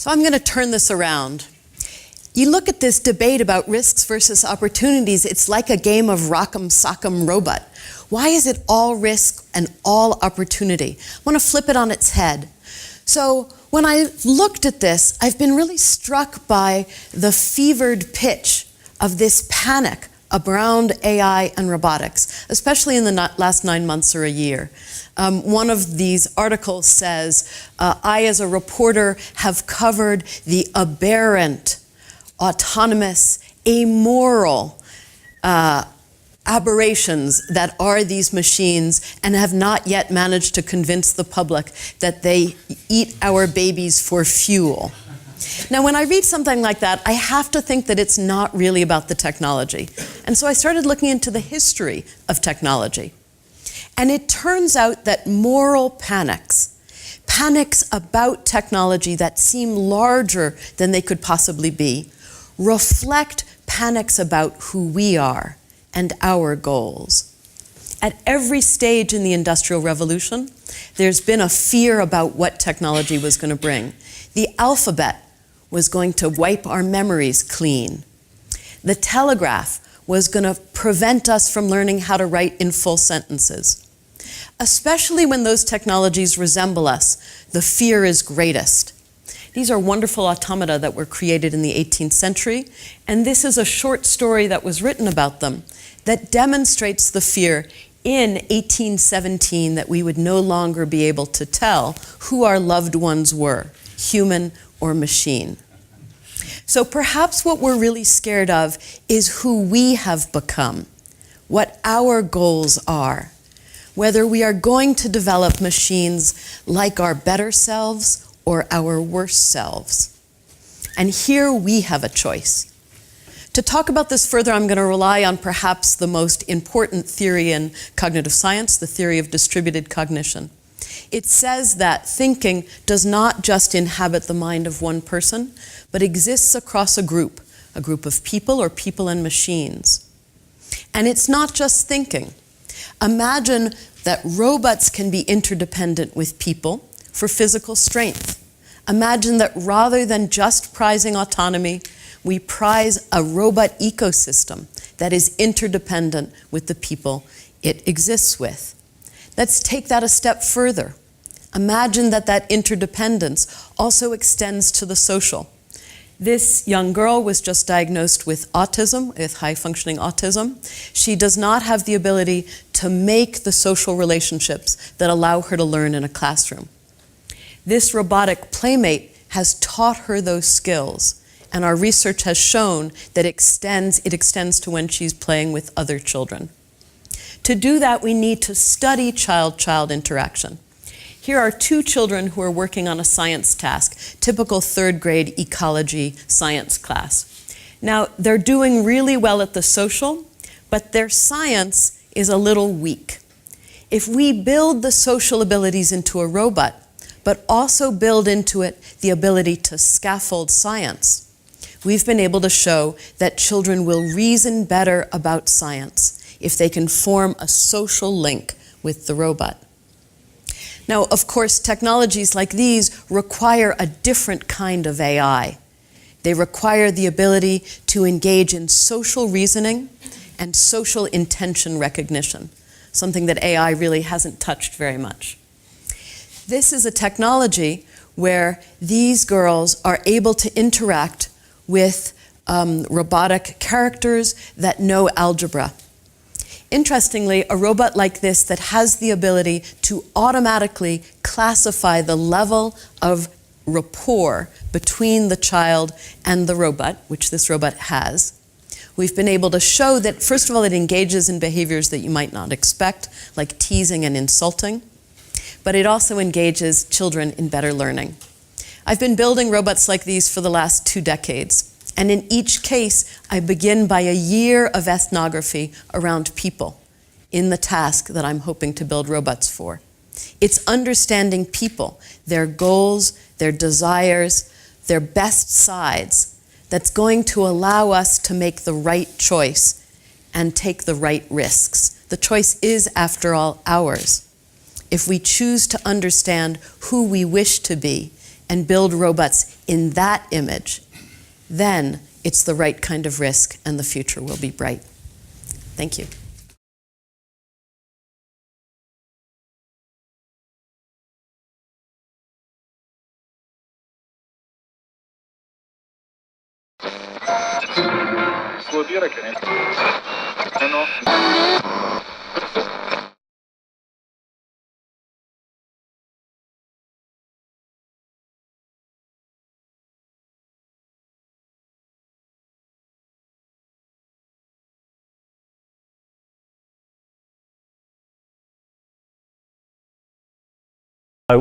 So I'm going to turn this around. You look at this debate about risks versus opportunities, it's like a game of rock'em sock'em robot. Why is it all risk and all opportunity? I want to flip it on its head. So when I looked at this, I've been really struck by the fevered pitch of this panic around AI and robotics, especially in the last 9 months or a year. One of these articles says, I as a reporter have covered the aberrant, autonomous, amoral aberrations that are these machines and have not yet managed to convince the public that they eat our babies for fuel. Now, when I read something like that, I have to think that it's not really about the technology. And so I started looking into the history of technology. And it turns out that moral panics about technology that seem larger than they could possibly be, reflect panics about who we are and our goals. At every stage in the Industrial Revolution, there's been a fear about what technology was going to bring. The alphabet was going to wipe our memories clean. The telegraph was going to prevent us from learning how to write in full sentences. Especially when those technologies resemble us, the fear is greatest. These are wonderful automata that were created in the 18th century, and this is a short story that was written about them that demonstrates the fear in 1817 that we would no longer be able to tell who our loved ones were, human or machine. So perhaps what we're really scared of is who we have become, what our goals are, whether we are going to develop machines like our better selves or our worse selves. And here we have a choice. To talk about this further, I'm going to rely on perhaps the most important theory in cognitive science, the theory of distributed cognition. It says that thinking does not just inhabit the mind of one person, but exists across a group of people or people and machines. And it's not just thinking. Imagine that robots can be interdependent with people for physical strength. Imagine that rather than just prizing autonomy, we prize a robot ecosystem that is interdependent with the people it exists with. Let's take that a step further. Imagine that that interdependence also extends to the social. This young girl was just diagnosed with autism, with high-functioning autism. She does not have the ability to make the social relationships that allow her to learn in a classroom. This robotic playmate has taught her those skills, and our research has shown that it extends to when she's playing with other children. To do that, we need to study child-child interaction. Here are two children who are working on a science task, typical third grade ecology science class. Now, they're doing really well at the social, but their science is a little weak. If we build the social abilities into a robot, but also build into it the ability to scaffold science, we've been able to show that children will reason better about science if they can form a social link with the robot. Now, of course, technologies like these require a different kind of AI. They require the ability to engage in social reasoning and social intention recognition, something that AI really hasn't touched very much. This is a technology where these girls are able to interact with robotic characters that know algebra. Interestingly, a robot like this that has the ability to automatically classify the level of rapport between the child and the robot, which this robot has, we've been able to show that, first of all, it engages in behaviors that you might not expect, like teasing and insulting, but it also engages children in better learning. I've been building robots like these for the last 2 decades. And in each case, I begin by a year of ethnography around people in the task that I'm hoping to build robots for. It's understanding people, their goals, their desires, their best sides, that's going to allow us to make the right choice and take the right risks. The choice is, after all, ours. If we choose to understand who we wish to be and build robots in that image, then it's the right kind of risk and the future will be bright. Thank you. Vuol dire che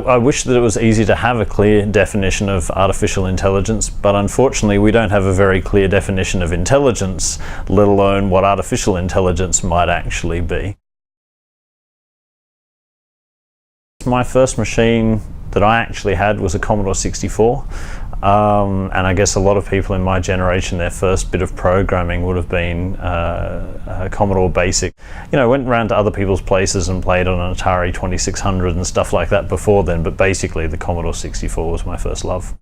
I wish that it was easy to have a clear definition of artificial intelligence, but unfortunately we don't have a very clear definition of intelligence, let alone what artificial intelligence might actually be. My first machine that I actually had was a Commodore 64. And I guess a lot of people in my generation, their first bit of programming would have been Commodore Basic. You know, went around to other people's places and played on an Atari 2600 and stuff like that before then, but basically the Commodore 64 was my first love.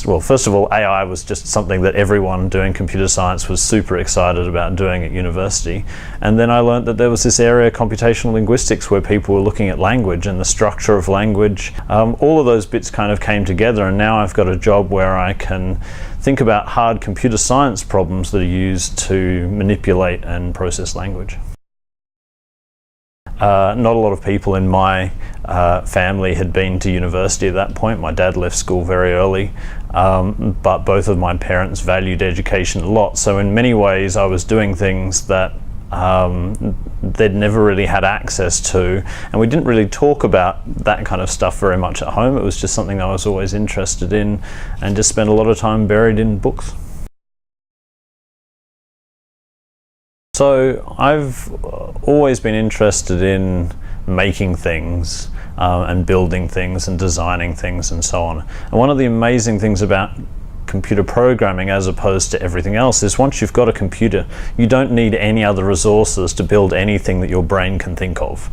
Well, first of all, AI was just something that everyone doing computer science was super excited about doing at university. And then I learned that there was this area, computational linguistics, where people were looking at language and the structure of language. All of those bits kind of came together, and now I've got a job where I can think about hard computer science problems that are used to manipulate and process language. Not a lot of people in my family had been to university at that point. My dad left school very early, but both of my parents valued education a lot. So in many ways I was doing things that they'd never really had access to, and we didn't really talk about that kind of stuff very much at home. It was just something I was always interested in and just spent a lot of time buried in books. So I've always been interested in making things and building things and designing things and so on. And one of the amazing things about computer programming as opposed to everything else is once you've got a computer, you don't need any other resources to build anything that your brain can think of.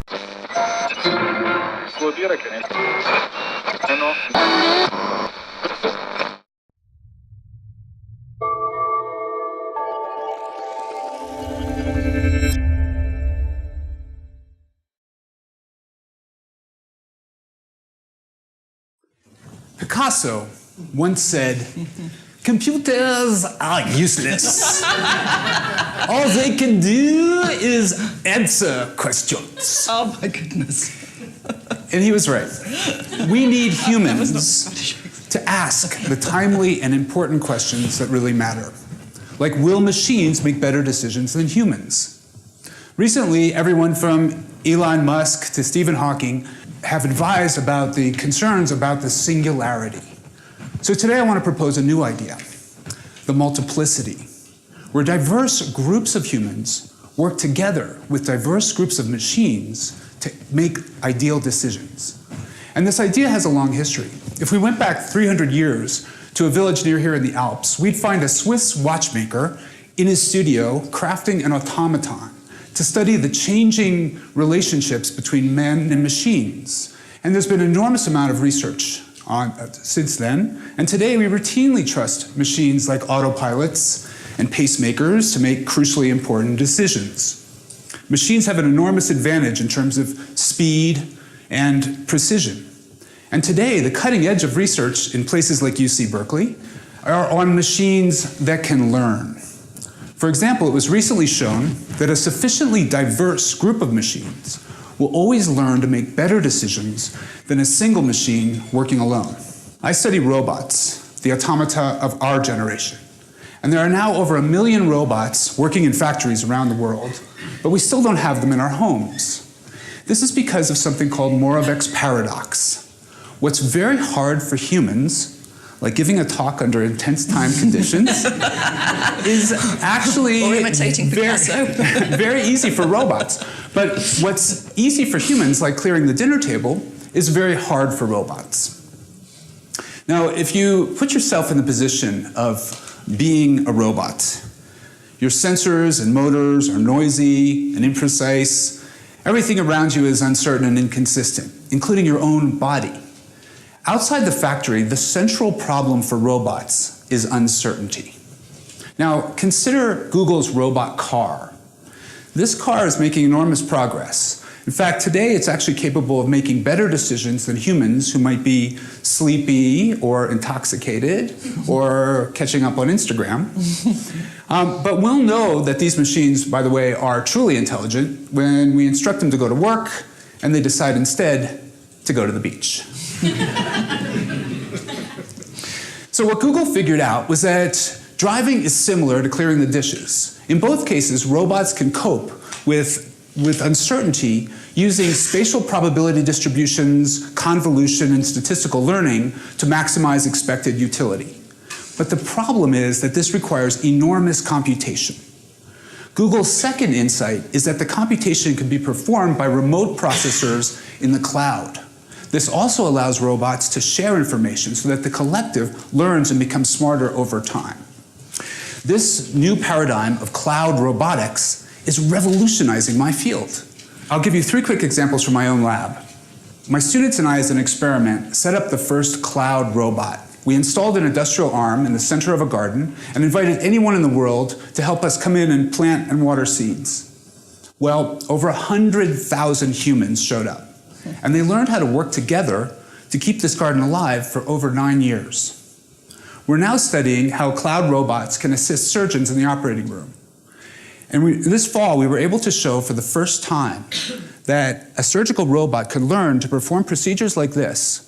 Picasso once said, "Computers are useless. All they can do is answer questions." Oh my goodness. And he was right. We need humans to ask the timely and important questions that really matter. Like, will machines make better decisions than humans? Recently, everyone from Elon Musk to Stephen Hawking have advised about the concerns about the singularity. So today I want to propose a new idea, the multiplicity, where diverse groups of humans work together with diverse groups of machines to make ideal decisions. And this idea has a long history. If we went back 300 years to a village near here in the Alps, we'd find a Swiss watchmaker in his studio crafting an automaton to study the changing relationships between men and machines. And there's been an enormous amount of research since then. And today we routinely trust machines like autopilots and pacemakers to make crucially important decisions. Machines have an enormous advantage in terms of speed and precision. And today, the cutting edge of research in places like UC Berkeley are on machines that can learn. For example, it was recently shown that a sufficiently diverse group of machines will always learn to make better decisions than a single machine working alone. I study robots, the automata of our generation. And there are now over 1 million robots working in factories around the world, but we still don't have them in our homes. This is because of something called Moravec's paradox. What's very hard for humans, like giving a talk under intense time conditions, is actually or imitating Picasso. very easy for robots. But what's easy for humans, like clearing the dinner table, is very hard for robots. Now, if you put yourself in the position of being a robot, your sensors and motors are noisy and imprecise. Everything around you is uncertain and inconsistent, including your own body. Outside the factory, the central problem for robots is uncertainty. Now, consider Google's robot car. This car is making enormous progress. In fact, today it's actually capable of making better decisions than humans who might be sleepy or intoxicated or catching up on Instagram. But we'll know that these machines, by the way, are truly intelligent when we instruct them to go to work and they decide instead to go to the beach. So what Google figured out was that driving is similar to clearing the dishes. In both cases, robots can cope with uncertainty using spatial probability distributions, convolution, and statistical learning to maximize expected utility. But the problem is that this requires enormous computation. Google's second insight is that the computation can be performed by remote processors in the cloud. This also allows robots to share information so that the collective learns and becomes smarter over time. This new paradigm of cloud robotics is revolutionizing my field. I'll give you 3 quick examples from my own lab. My students and I, as an experiment, set up the first cloud robot. We installed an industrial arm in the center of a garden and invited anyone in the world to help us come in and plant and water seeds. Well, over 100,000 humans showed up, and they learned how to work together to keep this garden alive for over 9 years. We're now studying how cloud robots can assist surgeons in the operating room. And this fall, we were able to show for the first time that a surgical robot could learn to perform procedures like this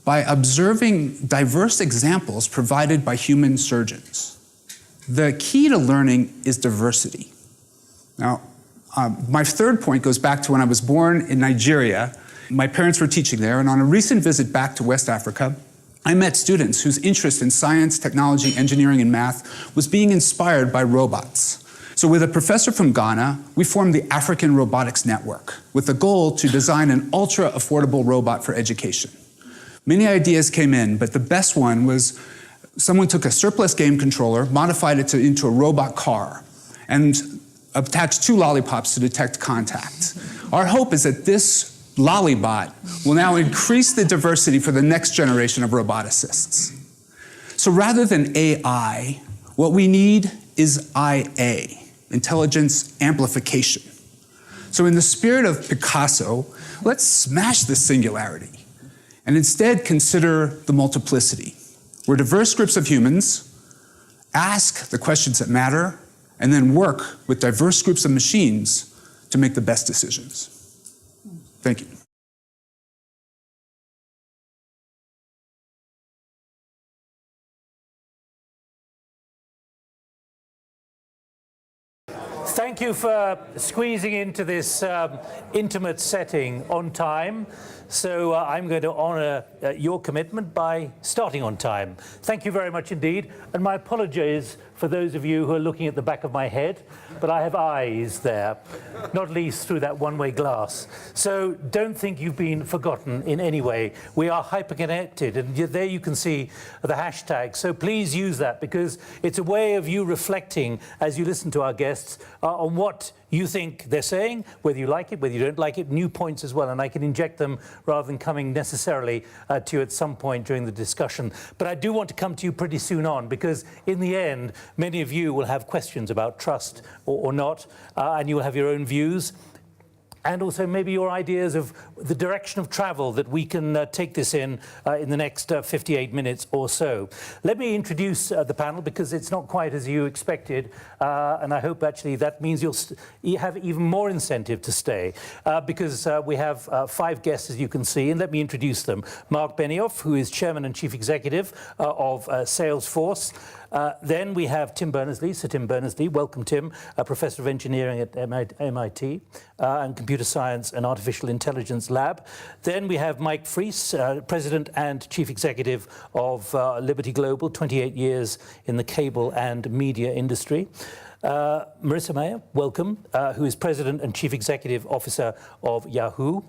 by observing diverse examples provided by human surgeons. The key to learning is diversity. Now, my third point goes back to when I was born in Nigeria. My parents were teaching there, and on a recent visit back to West Africa, I met students whose interest in science, technology, engineering, and math was being inspired by robots. So with a professor from Ghana, we formed the African Robotics Network with the goal to design an ultra-affordable robot for education. Many ideas came in, but the best one was someone took a surplus game controller, modified it into a robot car, and attached 2 lollipops to detect contact. Our hope is that this Lollibot will now increase the diversity for the next generation of roboticists. So rather than AI, what we need is IA, intelligence amplification. So in the spirit of Picasso, let's smash this singularity and instead consider the multiplicity, where diverse groups of humans ask the questions that matter and then work with diverse groups of machines to make the best decisions. Thank you. Thank you for squeezing into this intimate setting on time. So I'm going to honor your commitment by starting on time. Thank you very much indeed. And my apologies for those of you who are looking at the back of my head, but I have eyes there, not least through that one-way glass. So don't think you've been forgotten in any way. We are hyperconnected, and there you can see the hashtag. So please use that, because it's a way of you reflecting as you listen to our guests on what you think they're saying, whether you like it, whether you don't like it, new points as well, and I can inject them rather than coming necessarily to you at some point during the discussion. But I do want to come to you pretty soon on, because in the end, many of you will have questions about trust or not, and you will have your own views. And also maybe your ideas of the direction of travel that we can take this in the next 58 minutes or so. Let me introduce the panel, because it's not quite as you expected, and I hope actually that means you have even more incentive to stay, because we have 5 guests, as you can see, and let me introduce them. Mark Benioff, who is Chairman and Chief Executive of Salesforce. Then we have Tim Berners-Lee, Sir Tim Berners-Lee. Welcome, Tim, a Professor of Engineering at MIT and Computer Science and Artificial Intelligence Lab. Then we have Mike Fries, President and Chief Executive of Liberty Global, 28 years in the cable and media industry. Marissa Mayer, welcome, who is President and Chief Executive Officer of Yahoo.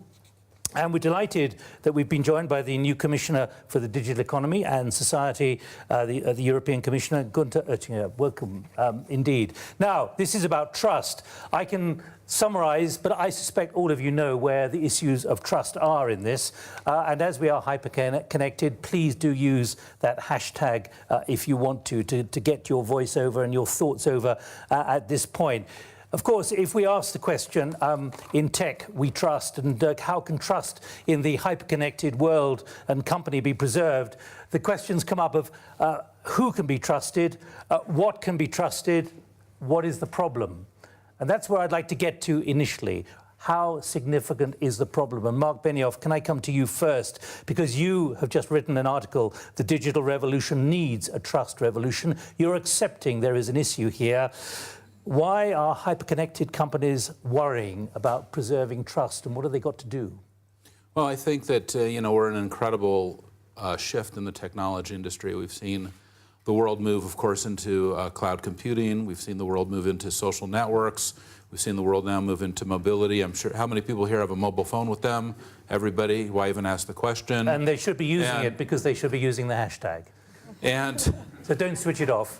And we're delighted that we've been joined by the new Commissioner for the Digital Economy and Society, the European Commissioner, Gunther Oettinger. Welcome, indeed. Now, this is about trust. I can summarize, but I suspect all of you know where the issues of trust are in this. And as we are hyper-connected, please do use that hashtag if you want to get your voice over and your thoughts over at this point. Of course, if we ask the question, in tech, we trust, and how can trust in the hyper-connected world and company be preserved, the questions come up of who can be trusted, what can be trusted, what is the problem? And that's where I'd like to get to initially. How significant is the problem? And Mark Benioff, can I come to you first? Because you have just written an article, The Digital Revolution Needs a Trust Revolution. You're accepting there is an issue here. Why are hyper-connected companies worrying about preserving trust, and what have they got to do? Well, I think that we're in an incredible shift in the technology industry. We've seen the world move, of course, into cloud computing. We've seen the world move into social networks. We've seen the world now move into mobility. I'm sure, how many people here have a mobile phone with them? Everybody. Why even ask the question? And they should be using it because they should be using the hashtag. And so don't switch it off.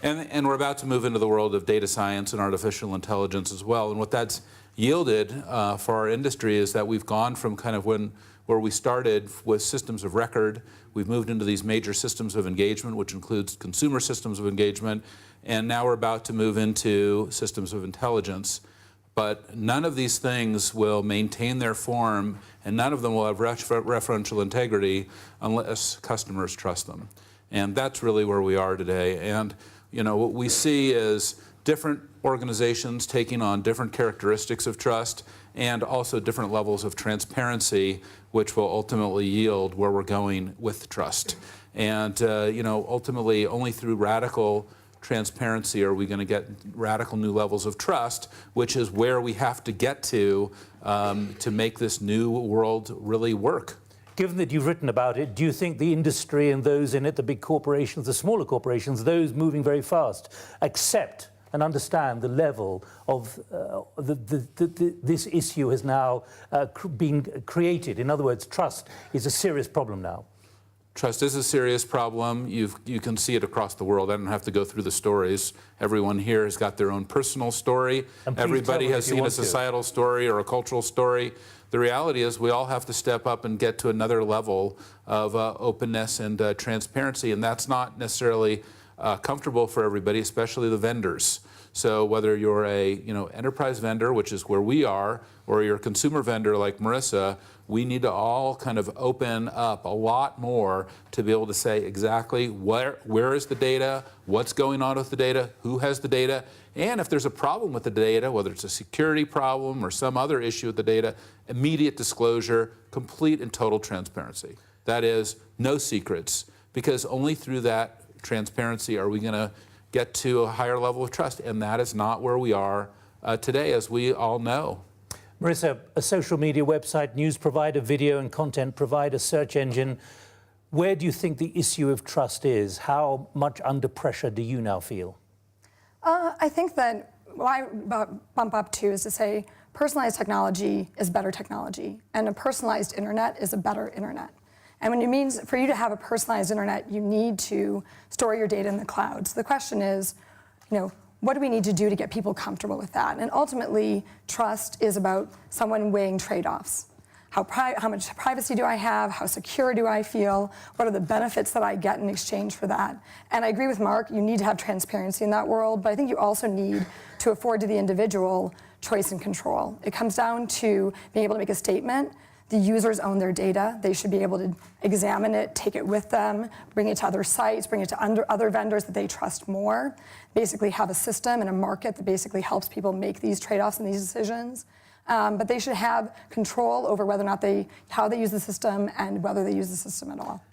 And we're about to move into the world of data science and artificial intelligence as well. And what that's yielded for our industry is that we've gone from kind of where we started with systems of record. We've moved into these major systems of engagement, which includes consumer systems of engagement. And now we're about to move into systems of intelligence. But none of these things will maintain their form, and none of them will have referential integrity unless customers trust them. And that's really where we are today. And what we see is different organizations taking on different characteristics of trust and also different levels of transparency, which will ultimately yield where we're going with trust. And ultimately, only through radical transparency are we going to get radical new levels of trust, which is where we have to get to make this new world really work. Given that you've written about it, do you think the industry and those in it, the big corporations, the smaller corporations, those moving very fast, accept and understand the level of this issue has now been created? In other words, trust is a serious problem now. Trust is a serious problem. You can see it across the world. I don't have to go through the stories. Everyone here has got their own personal story. Everybody has seen a societal story or a cultural story. The reality is we all have to step up and get to another level of openness and transparency, and that's not necessarily comfortable for everybody, especially the vendors. So whether you're a enterprise vendor, which is where we are, or you're a consumer vendor like Marissa, we need to all kind of open up a lot more to be able to say exactly where is the data, what's going on with the data, who has the data, and if there's a problem with the data, whether it's a security problem or some other issue with the data, immediate disclosure, complete and total transparency. That is, no secrets, because only through that transparency are we going to get to a higher level of trust, and that is not where we are today, as we all know. Marissa, a social media website, news provider, video and content provider, search engine. Where do you think the issue of trust is? How much under pressure do you now feel? I think that what I bump up to is to say personalized technology is better technology, and a personalized internet is a better internet. And when it means for you to have a personalized internet, you need to store your data in the cloud. So the question is, what do we need to do to get people comfortable with that? And ultimately, trust is about someone weighing trade-offs. How much privacy do I have? How secure do I feel? What are the benefits that I get in exchange for that? And I agree with Mark, you need to have transparency in that world, but I think you also need to afford to the individual choice and control. It comes down to being able to make a statement. The users own their data. They should be able to examine it, take it with them, bring it to other sites, bring it to other vendors that they trust more, basically have a system and a market that basically helps people make these trade-offs and these decisions. But they should have control over whether or not how they use the system and whether they use the system at all.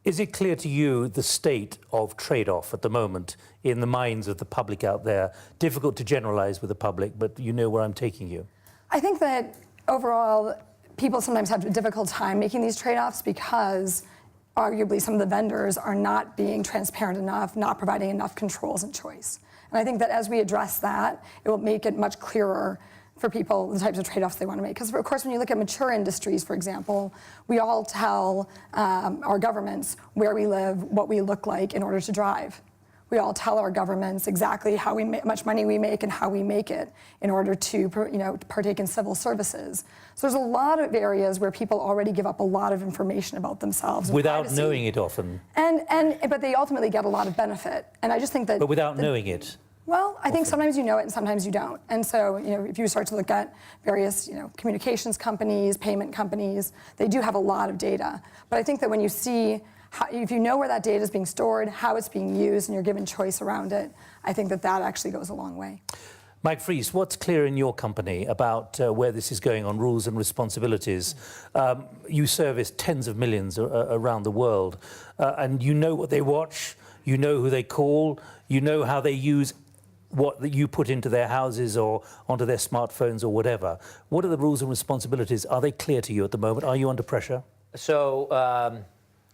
Is it clear to you the state of trade-off at the moment in the minds of the public out there? Difficult to generalize with the public, but you know where I'm taking you. I think that overall, people sometimes have a difficult time making these trade-offs because arguably some of the vendors are not being transparent enough, not providing enough controls and choice. And I think that as we address that, it will make it much clearer for people the types of trade-offs they want to make. Because of course, when you look at mature industries, for example, we all tell our governments where we live, what we look like in order to drive. We all tell our governments exactly how much money we make and how we make it in order to partake in civil services. So there's a lot of areas where people already give up a lot of information about themselves. Without privacy. knowing it often. But they ultimately get a lot of benefit. And I just think that... But without knowing it. Well, I think sometimes you know it and sometimes you don't. And so, if you start to look at various, communications companies, payment companies, they do have a lot of data. But I think that when you see, if you know where that data is being stored, how it's being used, and you're given choice around it, I think that actually goes a long way. Mike Fries, what's clear in your company about where this is going on rules and responsibilities? You service tens of millions around the world, and you know what they watch, you know who they call, you know how they use what you put into their houses or onto their smartphones or whatever. What are the rules and responsibilities? Are they clear to you at the moment? Are you under pressure? So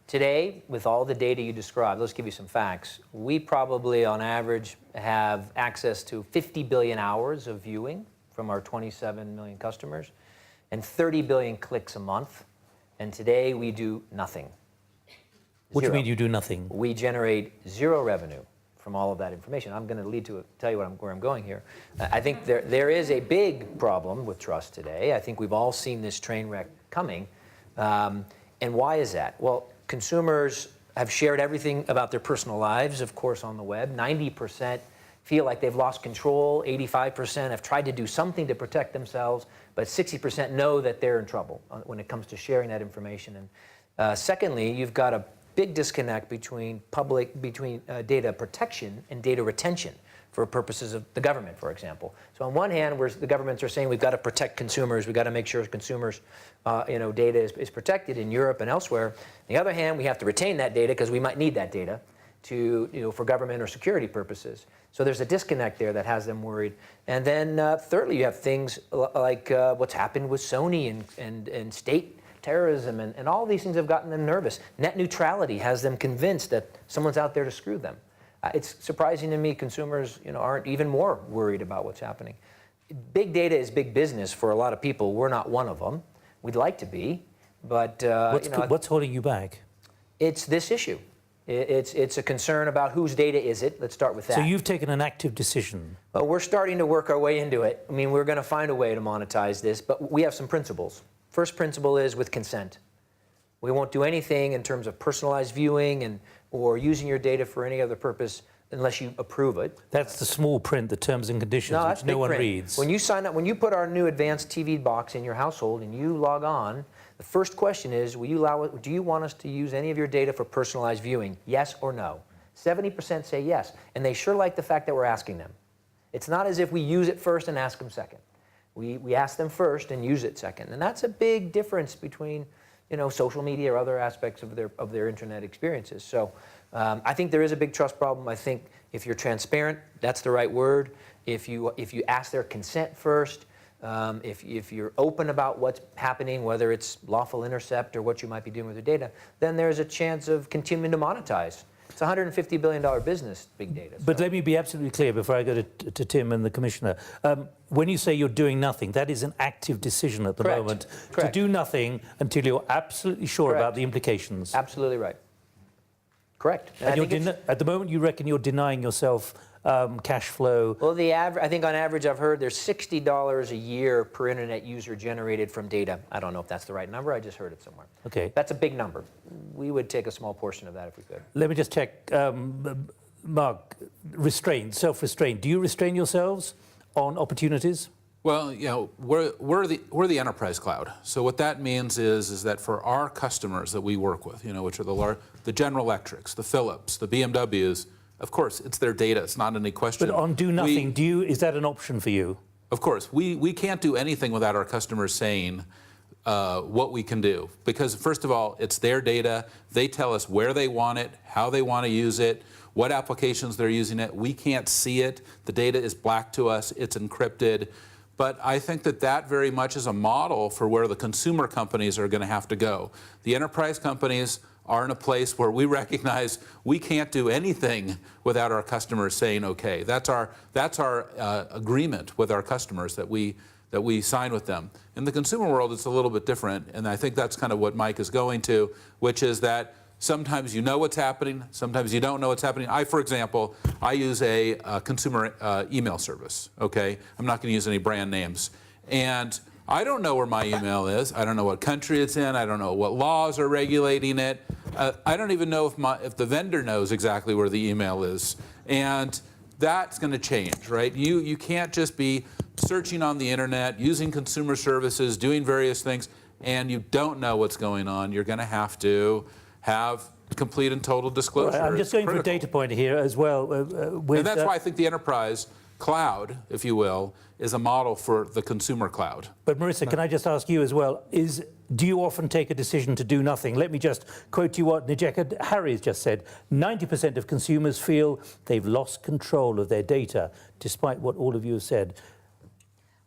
today, with all the data you described, let's give you some facts. We probably, on average, have access to 50 billion hours of viewing from our 27 million customers and 30 billion clicks a month. And today, we do nothing. What do you Zero. mean you do nothing? We generate zero revenue from all of that information. I'm going to tell you where I'm going here. I think there is a big problem with trust today. I think we've all seen this train wreck coming. And why is that? Well, consumers have shared everything about their personal lives, of course, on the web. 90% feel like they've lost control. 85% have tried to do something to protect themselves, but 60% know that they're in trouble when it comes to sharing that information. And secondly, you've got a big disconnect between data protection and data retention for purposes of the government, for example. So on one hand, the governments are saying we've got to protect consumers, we've got to make sure consumers, data is protected in Europe and elsewhere. On the other hand, we have to retain that data because we might need that data for government or security purposes. So there's a disconnect there that has them worried. And then thirdly, you have things like what's happened with Sony and state terrorism, and all these things have gotten them nervous. Net neutrality has them convinced that someone's out there to screw them. It's surprising to me consumers aren't even more worried about what's happening. Big data is big business for a lot of people. We're not one of them. We'd like to be, but what's holding you back? It's this issue. It's a concern about whose data is it. Let's start with that. So you've taken an active decision. Well, we're starting to work our way into it. I mean, we're going to find a way to monetize this, but we have some principles. First principle is with consent. We won't do anything in terms of personalized viewing or using your data for any other purpose unless you approve it. That's the small print, the terms and conditions, No, which no one print. reads. When you sign up, when you put our new advanced TV box in your household and you log on, the first question is, do you want us to use any of your data for personalized viewing? Yes or no? 70% say yes, and they sure like the fact that we're asking them. It's not as if we use it first and ask them second. We ask them first and use it second, and that's a big difference between, social media or other aspects of their internet experiences. So I think there is a big trust problem. I think if you're transparent, that's the right word. If you ask their consent first, if you're open about what's happening, whether it's lawful intercept or what you might be doing with your data, then there's a chance of continuing to monetize. It's a $150 billion business, big data. But let me be absolutely clear before I go to Tim and the Commissioner. When you say you're doing nothing, that is an active decision at the Correct. moment Correct. to do nothing until you're absolutely sure Correct. about the implications. Absolutely right. Correct. And at the moment, you reckon you're denying yourself cash flow. Well, I think on average, I've heard there's $60 a year per internet user generated from data. I don't know if that's the right number. I just heard it somewhere. Okay. That's a big number. We would take a small portion of that if we could. Let me just check, Mark, self-restraint. Do you restrain yourselves on opportunities? Well, we're the enterprise cloud. So what that means is that for our customers that we work with, which are the General Electrics, the Philips, the BMWs, of course, it's their data. It's not any question. But on do nothing, is that an option for you? Of course, we can't do anything without our customers saying what we can do. Because first of all, it's their data. They tell us where they want it, how they want to use it, what applications they're using it. We can't see it. The data is black to us. It's encrypted. But I think that very much is a model for where the consumer companies are going to have to go. The enterprise companies are in a place where we recognize we can't do anything without our customers saying okay. That's our agreement with our customers, that we that we sign with them. In the consumer world, it's a little bit different, and I think that's kind of what Mike is going to, which is that sometimes you know what's happening, sometimes you don't know what's happening. For example, I use a consumer email service, okay? I'm not going to use any brand names. And I don't know where my email is. I don't know what country it's in. I don't know what laws are regulating it. I don't even know if the vendor knows exactly where the email is. And that's going to change, right? You can't just be searching on the internet, using consumer services, doing various things, and you don't know what's going on. You're going to have complete and total disclosure. I'm just going for a data point here as well. And that's why I think the enterprise cloud, if you will, is a model for the consumer cloud. But Marissa, can I just ask you as well, do you often take a decision to do nothing? Let me just quote you what Nijeka Harry has just said. 90% of consumers feel they've lost control of their data, despite what all of you have said.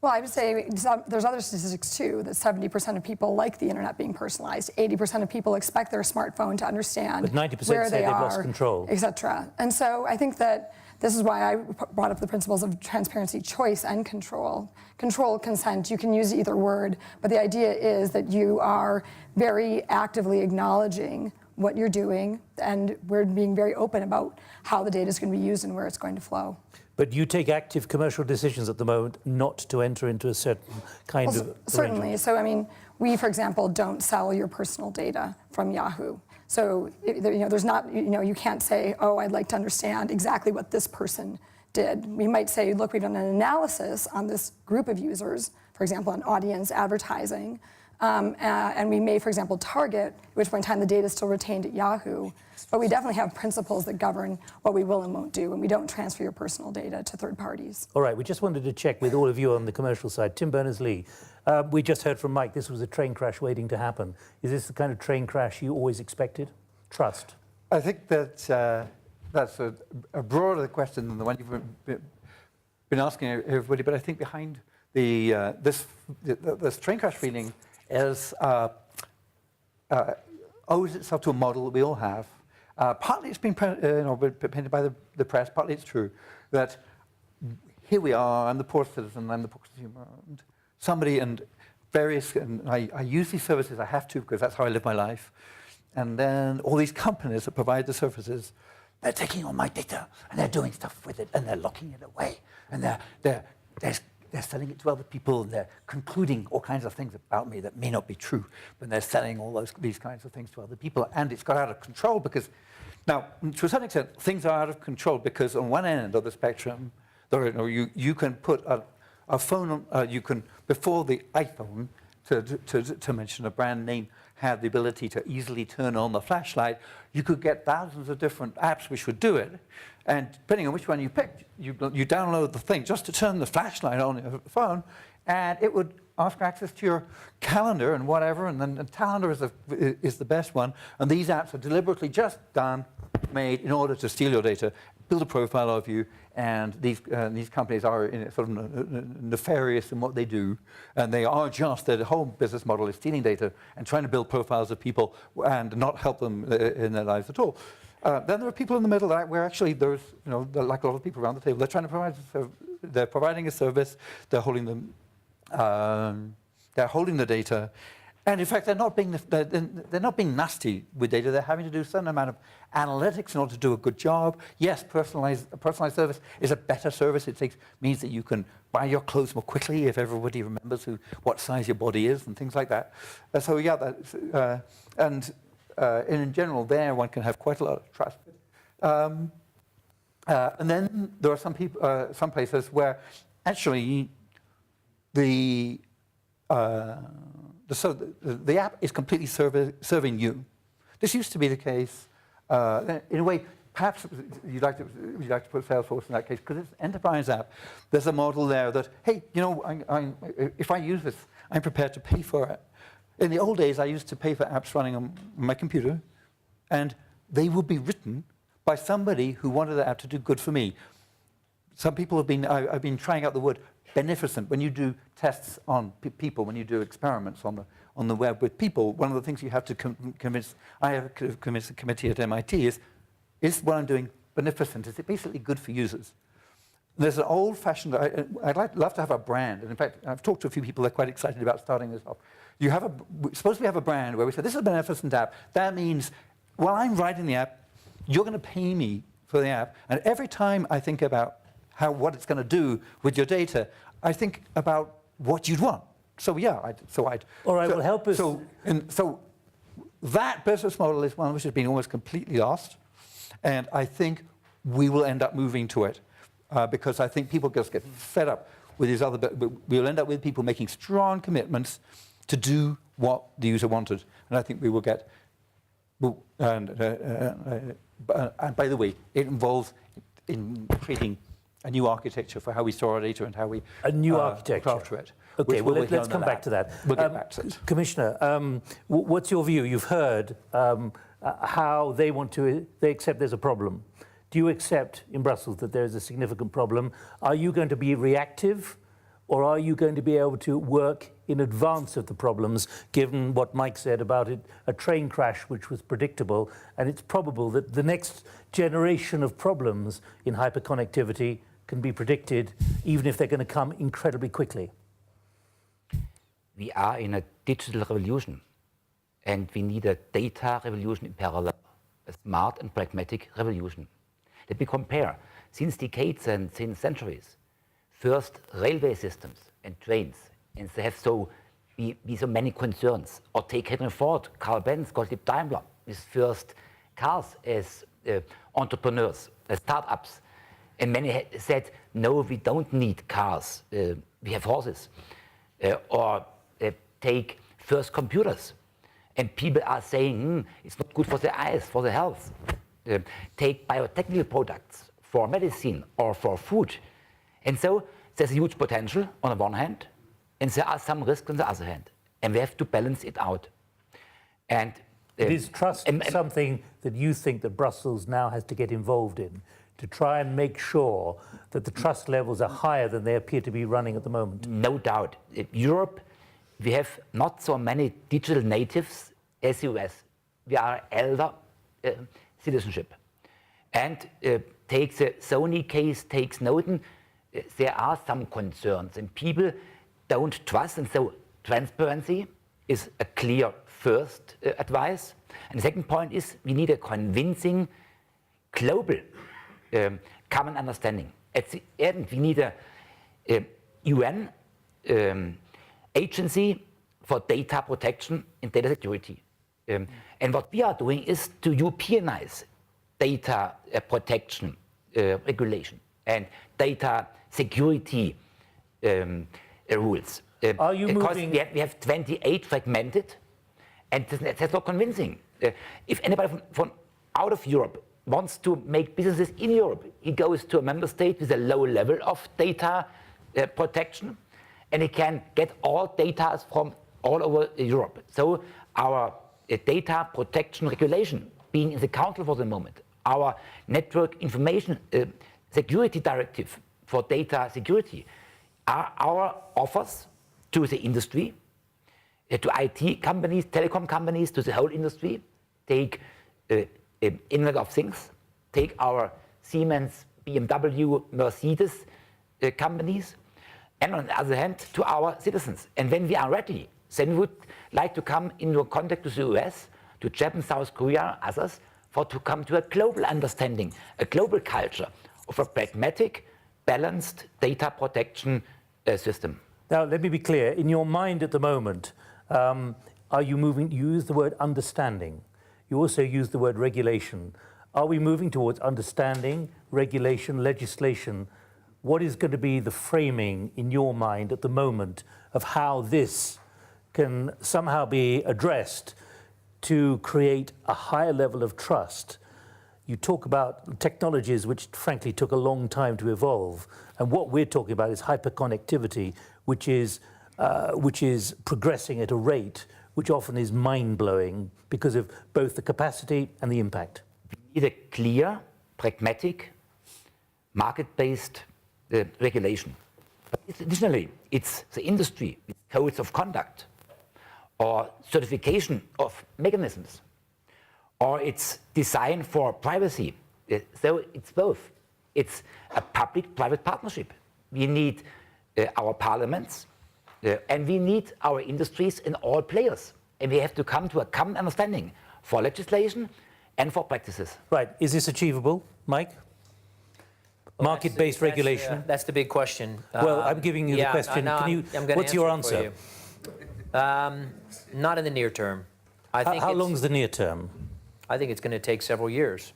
Well, I would say there's other statistics too, that 70% of people like the internet being personalized. 80% of people expect their smartphone to understand But 90% where say they they've are, lost control. et cetera. And so I think that this is why I brought up the principles of transparency, choice, and control. Control, consent, you can use either word, but the idea is that you are very actively acknowledging what you're doing, and we're being very open about how the data is going to be used and where it's going to flow. But you take active commercial decisions at the moment not to enter into a certain kind of certainly. arrangement. So, I mean, we, for example, don't sell your personal data from Yahoo. So, there's not, you can't say, oh, I'd like to understand exactly what this person did. We might say, look, we've done an analysis on this group of users, for example, on audience advertising, and we may, for example, target, at which point in time the data is still retained at Yahoo. But we definitely have principles that govern what we will and won't do, and we don't transfer your personal data to third parties. All right, we just wanted to check with all of you on the commercial side. Tim Berners-Lee, we just heard from Mike this was a train crash waiting to happen. Is this the kind of train crash you always expected? Trust. I think that that's a broader question than the one you've been asking everybody, but I think behind this train crash feeling is owes itself to a model that we all have. Partly it's been painted by the press, partly it's true that here we are, I'm the poor citizen, I'm the poor consumer, and somebody and various, and I use these services, I have to because that's how I live my life. And then all these companies that provide the services, they're taking all my data and they're doing stuff with it and they're locking it away and they're selling it to other people and they're concluding all kinds of things about me that may not be true, but they're selling all these kinds of things to other people, and it's got out of control because, now, to a certain extent, things are out of control because on one end of the spectrum, you can put a phone on, you can, before the iPhone, to mention a brand name, had the ability to easily turn on the flashlight, you could get thousands of different apps which would do it. And depending on which one you picked, you download the thing just to turn the flashlight on your phone, and it would ask for access to your calendar and whatever, and then the calendar is the best one. And these apps are deliberately just made in order to steal your data, build a profile of you, and these companies are sort of nefarious in what they do, and they are just, their whole business model is stealing data and trying to build profiles of people and not help them in their lives at all. Then there are people in the middle where actually there's, like a lot of people around the table, they're trying to provide, they're providing a service, they're holding them, they're holding the data, and in fact they're not being nasty with data. They're having to do a certain amount of analytics in order to do a good job. Yes, a personalized service is a better service. It means that you can buy your clothes more quickly if everybody remembers what size your body is and things like that. So yeah, and in general, there one can have quite a lot of trust. And then there are some places where actually the app is completely serving you. This used to be the case. In a way, perhaps you'd like to put Salesforce in that case because it's an enterprise app. There's a model there that, hey, if I use this, I'm prepared to pay for it. In the old days, I used to pay for apps running on my computer, and they would be written by somebody who wanted the app to do good for me. Some people I've been trying out the word beneficent. When you do tests on people, when you do experiments on the web with people, one of the things you have to convince the committee at MIT is what I'm doing beneficent? Is it basically good for users? There's an old-fashioned, love to have a brand, and in fact, I've talked to a few people that are quite excited about starting this off. Suppose we have a brand where we say, this is a beneficent app. That means, while I'm writing the app, you're going to pay me for the app, and every time I think about what it's going to do with your data, I think about what you'd want. So yeah, All right, well, help us. So that business model is one which has been almost completely lost, and I think we will end up moving to it. Because I think people just get fed up with these other, we'll end up with people making strong commitments to do what the user wanted. And I think we will get, and by the way, it involves in creating a new architecture for how we store our data and how we a new architecture after it. Okay, well, let's come back to that. We'll get back to it. Commissioner, what's your view? You've heard how they accept there's a problem. Do you accept in Brussels that there is a significant problem? Are you going to be reactive, or are you going to be able to work in advance of the problems, given what Mike said about it, a train crash which was predictable, and it's probable that the next generation of problems in hyperconnectivity can be predicted, even if they're going to come incredibly quickly? We are in a digital revolution, and we need a data revolution in parallel, a smart and pragmatic revolution. Let me compare. Since decades and since centuries, first railway systems and trains, and they have so many concerns. Or take Henry Ford, Carl Benz, Gottlieb Daimler, with first cars as entrepreneurs, as startups. And many said, no, we don't need cars, we have horses. Or take first computers. And people are saying, it's not good for the eyes, for the health. Take biotechnical products for medicine or for food. And so there's a huge potential on the one hand, and there are some risks on the other hand. And we have to balance it out. And is trust something that you think that Brussels now has to get involved in, to try and make sure that the trust levels are higher than they appear to be running at the moment? No doubt. In Europe, we have not so many digital natives as US. We are elder citizenship. And take the Sony case, take Snowden, there are some concerns and people don't trust, and so transparency is a clear first advice. And the second point is we need a convincing global common understanding. At the end, we need a UN agency for data protection and data security. And what we are doing is to Europeanize data protection regulation and data security rules. Are you because moving? we have 28 fragmented, and that's not convincing. If anybody from out of Europe wants to make businesses in Europe, he goes to a member state with a low level of data protection, and he can get all data from all over Europe. So our data protection regulation, being in the council for the moment, our network information security directive for data security, are our offers to the industry, to IT companies, telecom companies, to the whole industry. Take Internet of Things, take our Siemens, BMW, Mercedes companies, and on the other hand, to our citizens. And when we are ready, then we would like to come into contact with the US, to Japan, South Korea, others, to come to a global understanding, a global culture of a pragmatic, balanced data protection system. Now, let me be clear. In your mind at the moment, are you moving? You use the word understanding. You also use the word regulation. Are we moving towards understanding, regulation, legislation? What is going to be the framing in your mind at the moment of how this can somehow be addressed to create a higher level of trust? You talk about technologies which frankly took a long time to evolve, and what we're talking about is hyperconnectivity, which is progressing at a rate which often is mind-blowing because of both the capacity and the impact. We need a clear, pragmatic, market-based regulation. But additionally, it's the industry with codes of conduct, or certification of mechanisms, or it's design for privacy. So it's both. It's a public-private partnership. We need our parliaments, and we need our industries and all players. And we have to come to a common understanding for legislation and for practices. Right. Is this achievable, Mike? Market-based regulation? That's the big question. Well, I'm giving you the question. What's your answer? Not in the near term. How long is the near term? I think it's going to take several years.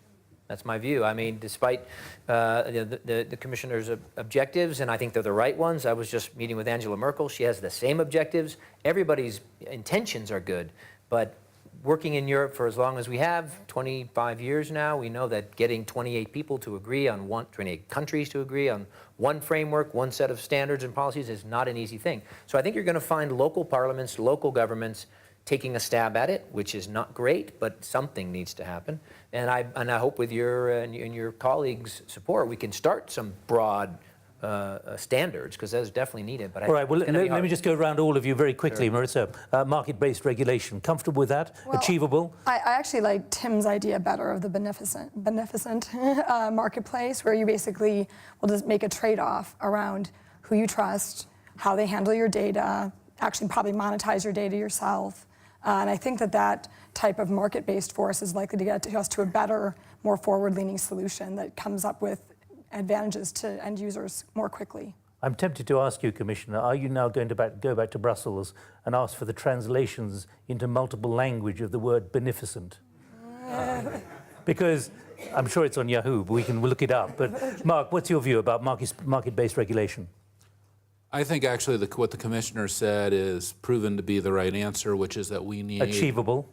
That's my view. I mean, despite the commissioner's objectives, and I think they're the right ones. I was just meeting with Angela Merkel. She has the same objectives. Everybody's intentions are good, but working in Europe for as long as we have, 25 years now, we know that getting 28 people to agree on 28 countries to agree on one framework, one set of standards and policies is not an easy thing. So I think you're going to find local parliaments, local governments taking a stab at it, which is not great, but something needs to happen. And I hope with your and your colleagues' support, we can start some broad standards, because that's definitely needed. But all right, well, let me just go around all of you very quickly. Sure. Marissa, market-based regulation, comfortable with that? Well, achievable? I actually like Tim's idea better of the beneficent marketplace, where you basically will just make a trade-off around who you trust, how they handle your data, actually probably monetize your data yourself. And I think that type of market-based force is likely to get us to a better, more forward-leaning solution that comes up with advantages to end users more quickly. I'm tempted to ask you, Commissioner, are you now going to go back to Brussels and ask for the translations into multiple language of the word beneficent? Because I'm sure it's on Yahoo, but we'll look it up. But Mark, what's your view about market-based regulation? I think actually what the Commissioner said is proven to be the right answer, which is that we need... Achievable.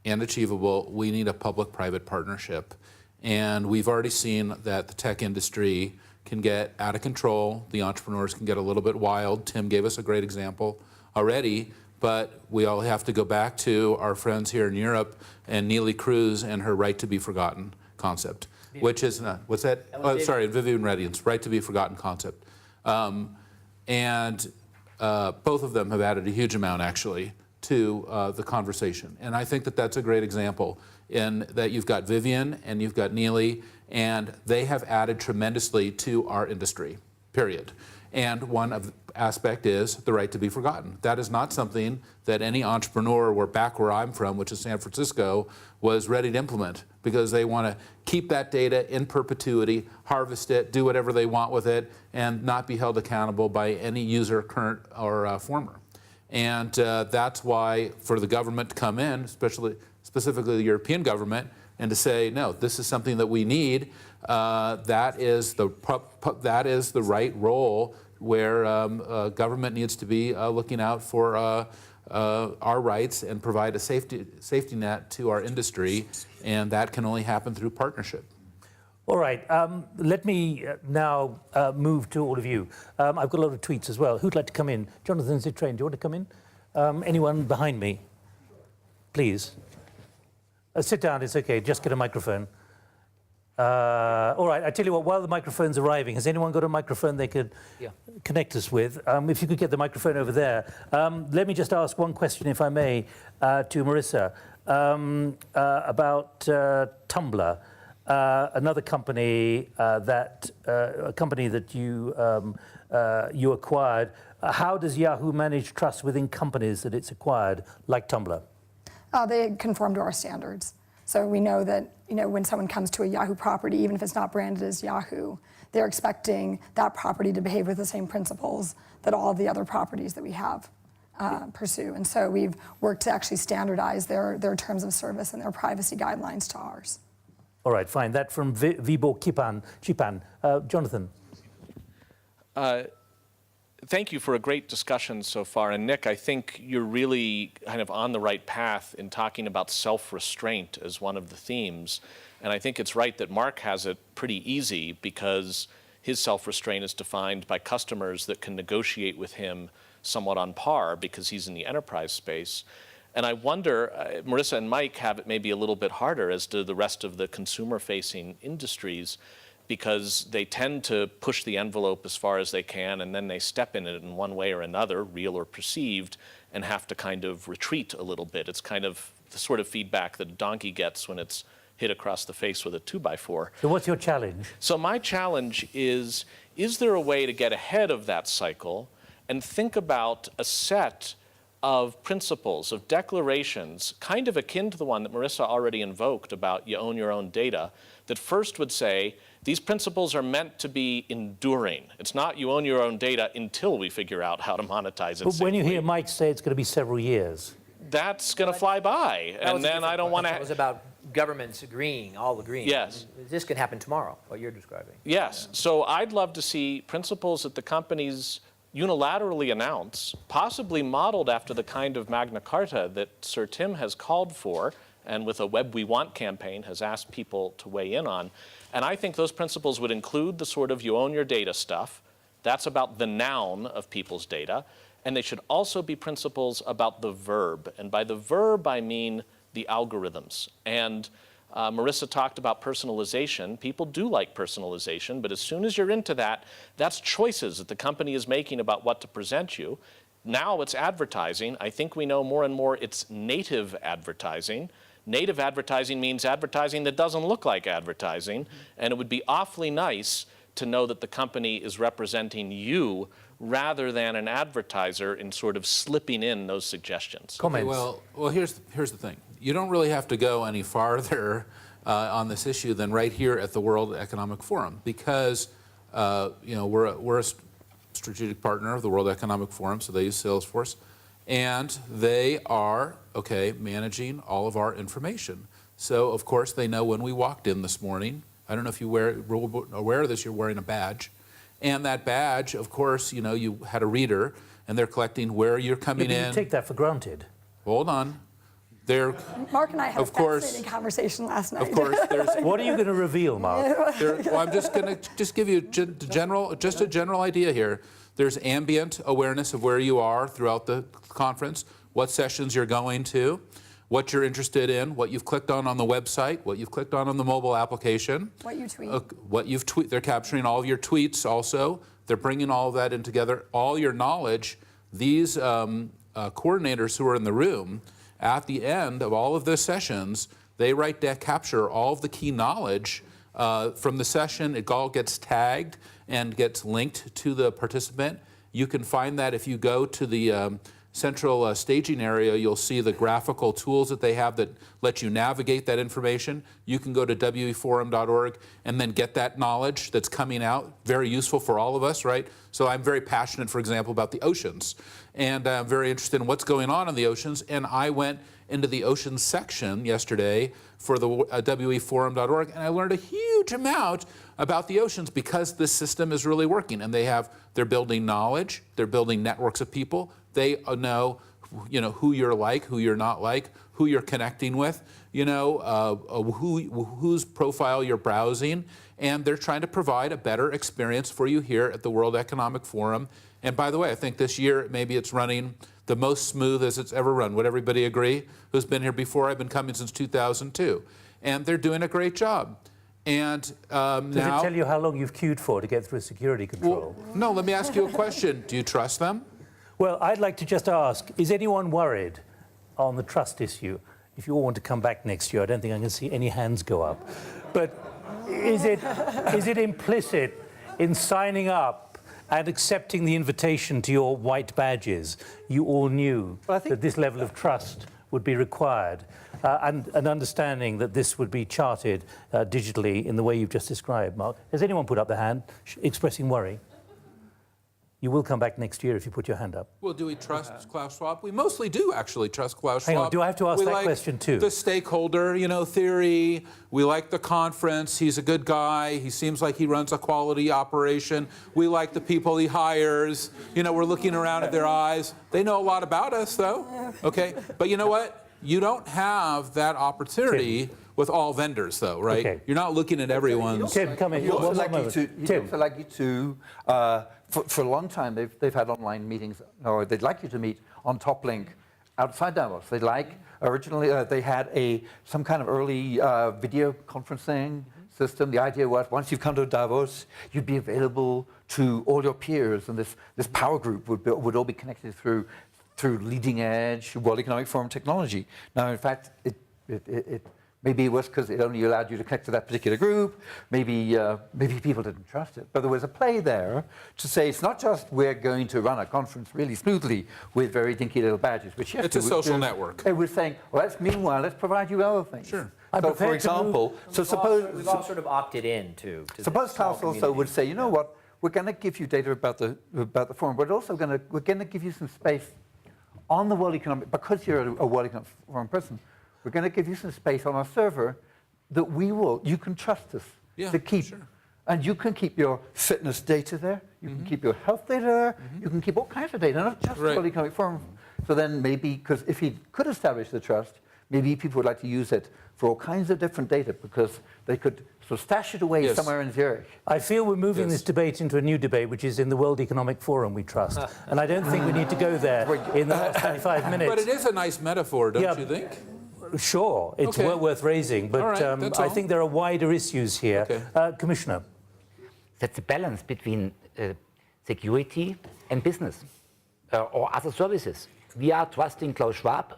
And achievable. We need a public-private partnership. And we've already seen that the tech industry can get out of control. The entrepreneurs can get a little bit wild. Tim gave us a great example already, but we all have to go back to our friends here in Europe and Neelie Kroes and her right to be forgotten concept, which is, what's that? Oh, sorry, Vivian Redian's right to be forgotten concept. Both of them have added a huge amount, actually, to the conversation. And I think that that's a great example in that you've got Vivian and you've got Neelie, and they have added tremendously to our industry, period. And one aspect is the right to be forgotten. That is not something that any entrepreneur back where I'm from, which is San Francisco, was ready to implement, because they want to keep that data in perpetuity, harvest it, do whatever they want with it, and not be held accountable by any user, current or former. And that's why for the government to come in, specifically the European government, and to say, no, this is something that we need, that is the right role where government needs to be looking out for our rights and provide a safety net to our industry, and that can only happen through partnership. All right, let me now move to all of you. I've got a lot of tweets as well. Who'd like to come in? Jonathan Zittrain, do you want to come in? Anyone behind me? Please. Sit down, it's okay, just get a microphone. All right, I tell you what, while the microphone's arriving, has anyone got a microphone they could connect us with? If you could get the microphone over there. Let me just ask one question, if I may, to Marissa, about Tumblr. Another company that you acquired. How does Yahoo manage trust within companies that it's acquired, like Tumblr? They conform to our standards. So we know that when someone comes to a Yahoo property, even if it's not branded as Yahoo, they're expecting that property to behave with the same principles that all of the other properties that we have pursue. And so we've worked to actually standardize their terms of service and their privacy guidelines to ours. All right, fine. That from Vibor Chipan. Jonathan. Thank you for a great discussion so far. And Nick, I think you're really kind of on the right path in talking about self-restraint as one of the themes. And I think it's right that Mark has it pretty easy, because his self-restraint is defined by customers that can negotiate with him somewhat on par because he's in the enterprise space. And I wonder, Marissa and Mike have it maybe a little bit harder as do the rest of the consumer-facing industries, because they tend to push the envelope as far as they can, and then they step in it in one way or another, real or perceived, and have to kind of retreat a little bit. It's kind of the sort of feedback that a donkey gets when it's hit across the face with a 2x4. So what's your challenge? So my challenge is there a way to get ahead of that cycle and think about a set of principles, of declarations, kind of akin to the one that Marissa already invoked about you own your own data, that first would say, these principles are meant to be enduring. It's not you own your own data until we figure out how to monetize it But when you safely. hear Mike say it's going to be several years. That's going to fly by, and then I don't want to... It was about governments all agreeing. Yes. This could happen tomorrow, what you're describing. Yes. So I'd love to see principles that the companies unilaterally announce, possibly modeled after the kind of Magna Carta that Sir Tim has called for, and with a Web We Want campaign has asked people to weigh in on. And I think those principles would include the sort of you own your data stuff. That's about the noun of people's data. And they should also be principles about the verb. And by the verb, I mean the algorithms. And Marissa talked about personalization. People do like personalization, but as soon as you're into that, that's choices that the company is making about what to present you. Now it's advertising. I think we know more and more it's native advertising. Native advertising means advertising that doesn't look like advertising, and it would be awfully nice to know that the company is representing you rather than an advertiser in sort of slipping in those suggestions. Comments? Okay, well, here's the thing. You don't really have to go any farther on this issue than right here at the World Economic Forum, because we're a strategic partner of the World Economic Forum, so they use Salesforce, and they are managing all of our information. So of course they know when we walked in this morning. I don't know if you were aware of this. You're wearing a badge. And that badge, of course, you had a reader, and they're collecting where you're coming in. You take that for granted. Hold on. Mark and I had of a course, fascinating conversation last night. Of course, there's... What are you going to reveal, Mark? Well, I'm just going to give you a general idea here. There's ambient awareness of where you are throughout the conference, what sessions you're going to, what you're interested in, what you've clicked on the website, what you've clicked on the mobile application. What you tweet. What you've tweeted. They're capturing all of your tweets also. They're bringing all of that in together. All your knowledge, these coordinators who are in the room, at the end of all of the sessions, they capture all of the key knowledge from the session. It all gets tagged and gets linked to the participant. You can find that if you go to the central staging area. You'll see the graphical tools that they have that let you navigate that information. You can go to weforum.org and then get that knowledge that's coming out. Very useful for all of us, right? So I'm very passionate, for example, about the oceans. And I'm very interested in what's going on in the oceans. And I went into the oceans section yesterday for the weforum.org, and I learned a huge amount about the oceans because this system is really working. And they're building knowledge, they're building networks of people. They know, who you're like, who you're not like, who you're connecting with, whose profile you're browsing, and they're trying to provide a better experience for you here at the World Economic Forum. And by the way, I think this year maybe it's running the most smooth as it's ever run. Would everybody agree? Who's been here before? I've been coming since 2002, and they're doing a great job. And Does it tell you how long you've queued for to get through security control? Well, no, let me ask you a question. Do you trust them? Well, I'd like to just ask, is anyone worried on the trust issue? If you all want to come back next year, I don't think I'm going to see any hands go up. But is it implicit in signing up and accepting the invitation to your white badges? You all knew that this level of trust would be required, and an understanding that this would be charted digitally in the way you've just described, Mark. Has anyone put up their hand expressing worry? You will come back next year if you put your hand up. Well, do we trust Klaus Schwab? We mostly do actually trust Klaus Schwab. Hang on, do I have to ask that question too? The stakeholder, theory. We like the conference. He's a good guy. He seems like he runs a quality operation. We like the people he hires. We're looking around at their eyes. They know a lot about us, though. Okay, but you know what? You don't have that opportunity with all vendors, though, right? Okay. You're not looking at everyone's. Tim, come in. You'd also like you to, for a long time, they've had online meetings, or they'd like you to meet on TopLink outside Davos. Originally, they had some kind of early video conferencing system. The idea was once you've come to Davos, you'd be available to all your peers, and this power group would all be connected through leading edge World Economic Forum technology. Now, in fact, Maybe it was because it only allowed you to connect to that particular group. Maybe people didn't trust it. But there was a play there to say it's not just we're going to run a conference really smoothly with very dinky little badges. Which it's a social network. It was saying, well, meanwhile, let's provide you other things. Sure. So, for example, suppose we've all sort of opted in to suppose Klaus also would say, you know what, we're going to give you data about the forum, but we're going to give you some space on the World Economic, because you're a World Economic Forum person. We're going to give you some space on our server that you can trust us to keep. Sure. And you can keep your fitness data there, you can keep your health data there, you can keep all kinds of data, not just the World Economic Forum. So then maybe, because if he could establish the trust, maybe people would like to use it for all kinds of different data because they could sort of stash it away somewhere in Zurich. I feel we're moving this debate into a new debate, which is in the World Economic Forum we trust. And I don't think we need to go there in the last 25 minutes. But it is a nice metaphor, don't you think? Sure, it's well worth raising, but I think there are wider issues here. Commissioner. That's the balance between security and business or other services. We are trusting Klaus Schwab,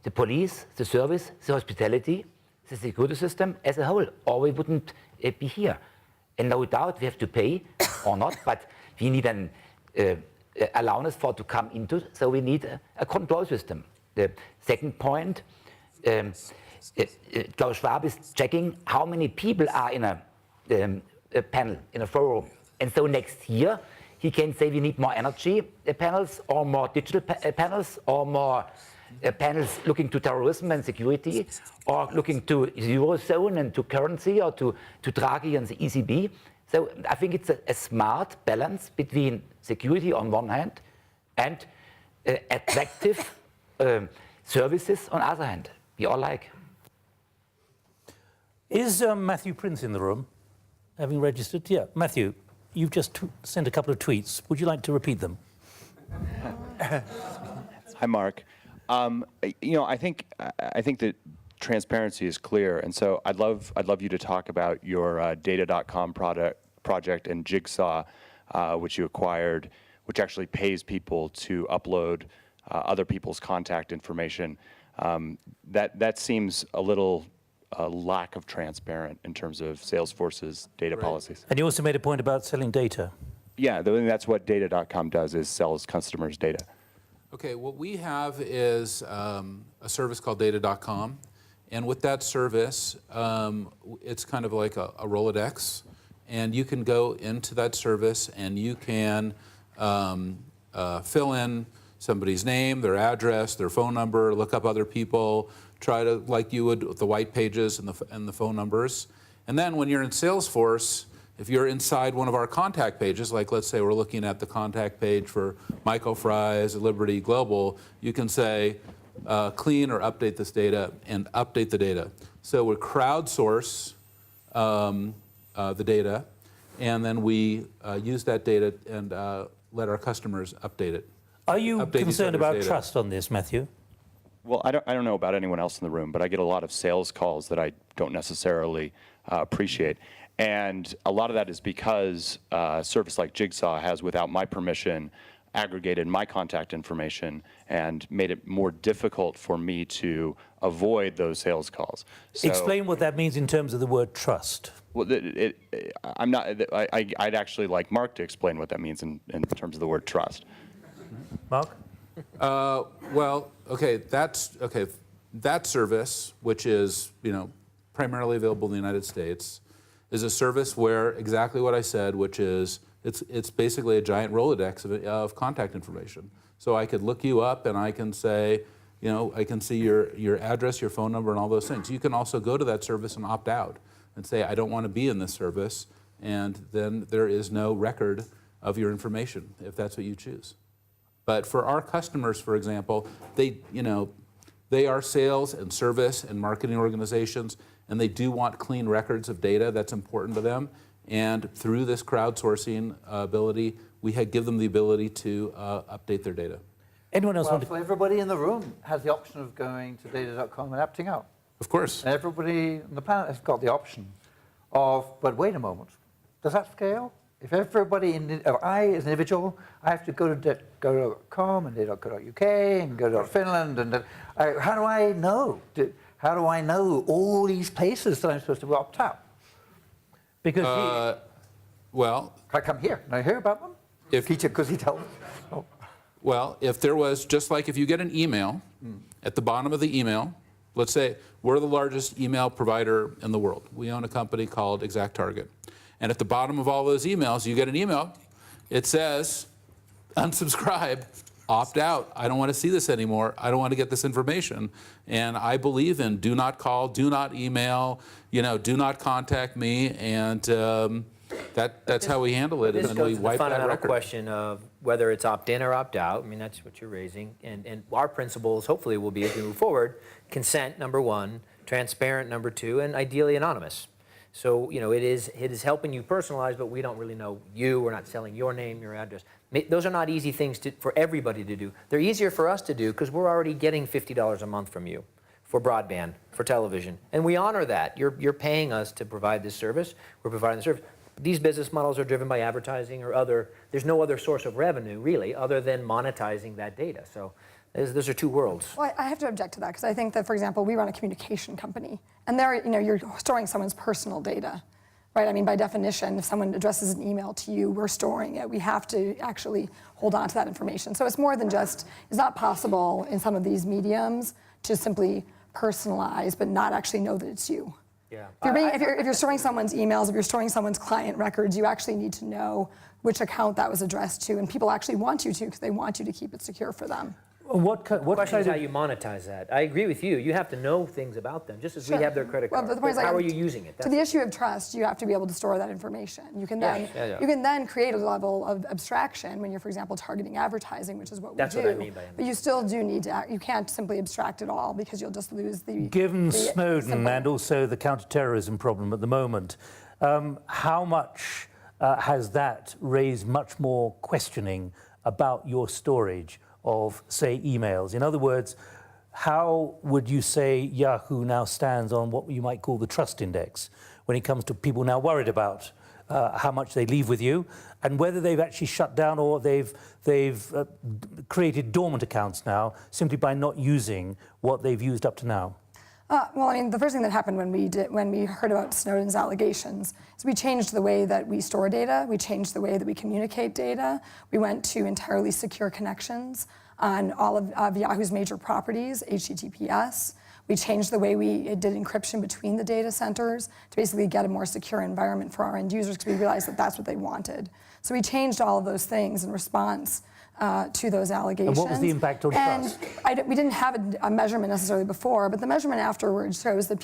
the police, the service, the hospitality, the security system as a whole, or we wouldn't be here. And no doubt we have to pay or not, but we need an allowance for to come into, so we need a control system. The second point, Klaus Schwab is checking how many people are in a panel, in a forum. And so next year, he can say we need more energy panels, or more digital panels, or more panels looking to terrorism and security, or looking to the Eurozone and to currency, or to Draghi and the ECB. So I think it's a smart balance between security on one hand and attractive services on the other hand. We all like. Is Matthew Prince in the room, having registered? Yeah, Matthew, you've just sent a couple of tweets. Would you like to repeat them? Hi, Mark. I think that transparency is clear, and so I'd love you to talk about your data.com project and Jigsaw, which you acquired, which actually pays people to upload other people's contact information. That seems a little lack of transparent in terms of Salesforce's data policies. And you also made a point about selling data. Yeah, that's what data.com does, is sells customers' data. Okay, what we have is a service called data.com. And with that service, it's kind of like a Rolodex. And you can go into that service and you can fill in somebody's name, their address, their phone number, look up other people, try to, like you would with the white pages and the phone numbers. And then when you're in Salesforce, if you're inside one of our contact pages, like let's say we're looking at the contact page for Michael Fries at Liberty Global, you can say, clean or update this data, and update the data. So we crowdsource the data, and then we use that data and let our customers update it. Are you concerned about trust on this, Matthew? Well, I don't know about anyone else in the room, but I get a lot of sales calls that I don't necessarily appreciate. And a lot of that is because a service like Jigsaw has, without my permission, aggregated my contact information and made it more difficult for me to avoid those sales calls. So, explain what that means in terms of the word trust. Well, I'd actually like Mark to explain what that means in terms of the word trust. Mark? That service, which is primarily available in the United States, is a service where exactly what I said, which is it's basically a giant Rolodex of contact information. So I could look you up and I can say, I can see your address, your phone number, and all those things. You can also go to that service and opt out and say, I don't want to be in this service, and then there is no record of your information if that's what you choose. But for our customers, for example, they are sales and service and marketing organizations, and they do want clean records of data. That's important to them. And through this crowdsourcing ability, we give them the ability to update their data. Anyone else want to? So everybody in the room has the option of going to data.com and opting out. Of course. And everybody on the planet has got the option of, but wait a moment, does that scale? If everybody, if I as an individual, I have to go to go.com and go.uk and go to Finland, and how do I know? How do I know all these places that I'm supposed to opt out? Because Well, Can I come here and I hear about them? Because he tells me. Oh. well, if there was, just like if you get an email, at the bottom of the email, let's say we're the largest email provider in the world. We own a company called ExactTarget. And at the bottom of all those emails, you get an email. It says, unsubscribe, opt out. I don't want to see this anymore. I don't want to get this information. And I believe in do not call, do not email, do not contact me. And that's how we handle it. This And then goes we to the wipe that fundamental record. question of whether it's opt-in or opt-out. I mean, that's what you're raising. And our principles, hopefully, will be, as we move forward, consent, number one, transparent, number two, and ideally anonymous. So, it is helping you personalize, but we don't really know you. We're not selling your name, your address. Those are not easy things for everybody to do. They're easier for us to do because we're already getting $50 a month from you for broadband, for television. And we honor that. You're paying us to provide this service. We're providing the service. These business models are driven by advertising or there's no other source of revenue, really, other than monetizing that data. So those are two worlds. Well, I have to object to that because I think that, for example, we run a communication company, and there, you're storing someone's personal data, right? I mean, by definition, if someone addresses an email to you, we're storing it. We have to actually hold on to that information. So it's more than just, it's not possible in some of these mediums to simply personalize but not actually know that it's you. Yeah. If you're storing someone's emails, if you're storing someone's client records, you actually need to know which account that was addressed to, and people actually want you to because they want you to keep it secure for them. what The question is kind how you monetize that. I agree with you. You have to know things about them, just as we Sure. have their credit Well, card. but the point is, How are you using it? To the issue of trust, you have to be able to store that information. You can then you can then create a level of abstraction when you're, for example, targeting advertising, which is what we That's do. what I mean by But you still do need to. You can't simply abstract it all because you'll just lose the. Given the Snowden simple- and also the counterterrorism problem at the moment, how much has that raised much more questioning about your storage of, say, emails? In other words, how would you say Yahoo now stands on what you might call the trust index when it comes to people now worried about how much they leave with you and whether they've actually shut down or they've created dormant accounts now simply by not using what they've used up to now? Well, I mean, the first thing that happened when we heard about Snowden's allegations is we changed the way that we store data. We changed the way that we communicate data. We went to entirely secure connections on all of Yahoo's major properties, HTTPS. We changed the way we did encryption between the data centers to basically get a more secure environment for our end users because we realized that that's what they wanted. So we changed all of those things in response to those allegations. And what was the impact on trust? We didn't have a measurement necessarily before, but the measurement afterwards shows that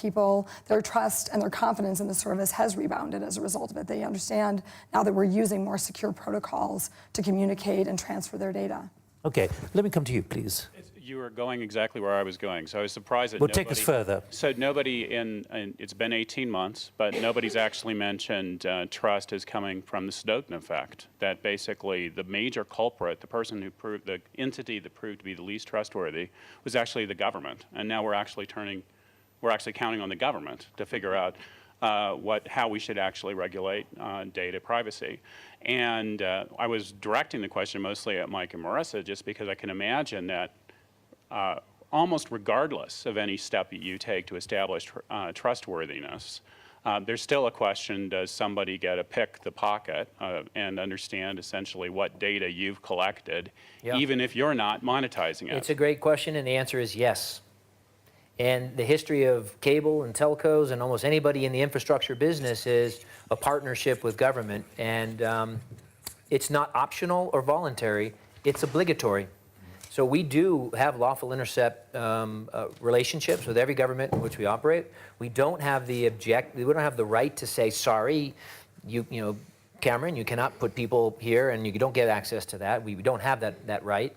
their trust and their confidence in the service has rebounded as a result of it. They understand now that we're using more secure protocols to communicate and transfer their data. Okay, let me come to you, please. You were going exactly where I was going, so I was surprised that Well, take us further. So nobody it's been 18 months, but nobody's actually mentioned trust is coming from the Snowden effect, that basically the major culprit, the entity that proved to be the least trustworthy was actually the government. And now we're actually counting on the government to figure out how we should actually regulate data privacy. And I was directing the question mostly at Mike and Marissa just because I can imagine that almost regardless of any step that you take to establish trustworthiness, there's still a question, does somebody get to pick the pocket and understand essentially what data you've collected, even if you're not monetizing it? It's a great question, and the answer is yes. And the history of cable and telcos and almost anybody in the infrastructure business is a partnership with government. And it's not optional or voluntary, it's obligatory. So we do have lawful intercept relationships with every government in which we operate. We don't have we don't have the right to say, sorry, you know, Cameron, you cannot put people here and you don't get access to that. We don't have that right.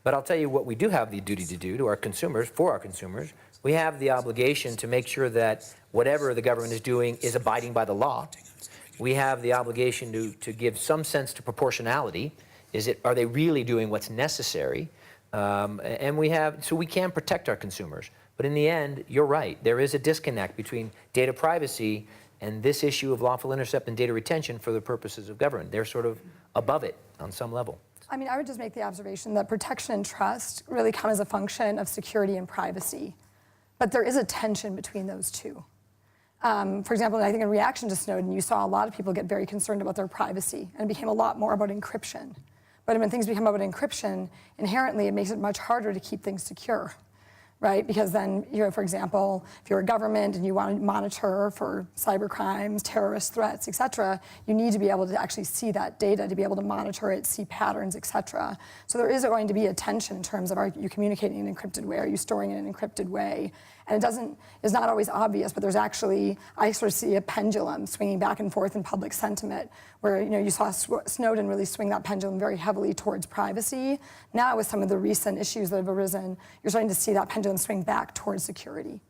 But I'll tell you what we do have the duty to do to our consumers, for our consumers. We have the obligation to make sure that whatever the government is doing is abiding by the law. We have the obligation to give some sense to proportionality. Are they really doing what's necessary? And so we can protect our consumers. But in the end, you're right. There is a disconnect between data privacy and this issue of lawful intercept and data retention for the purposes of government. They're sort of above it on some level. I mean, I would just make the observation that protection and trust really come as a function of security and privacy. But there is a tension between those two. For example, I think in reaction to Snowden, you saw a lot of people get very concerned about their privacy, and it became a lot more about encryption. But when things become about encryption, inherently it makes it much harder to keep things secure, right? Because then, for example, if you're a government and you want to monitor for cyber crimes, terrorist threats, et cetera, you need to be able to actually see that data, to be able to monitor it, see patterns, et cetera. So there is going to be a tension in terms of, are you communicating in an encrypted way? Are you storing in an encrypted way? And it's not always obvious, but there's actually, I sort of see a pendulum swinging back and forth in public sentiment, where you saw Snowden really swing that pendulum very heavily towards privacy. Now with some of the recent issues that have arisen, you're starting to see that pendulum swing back towards security.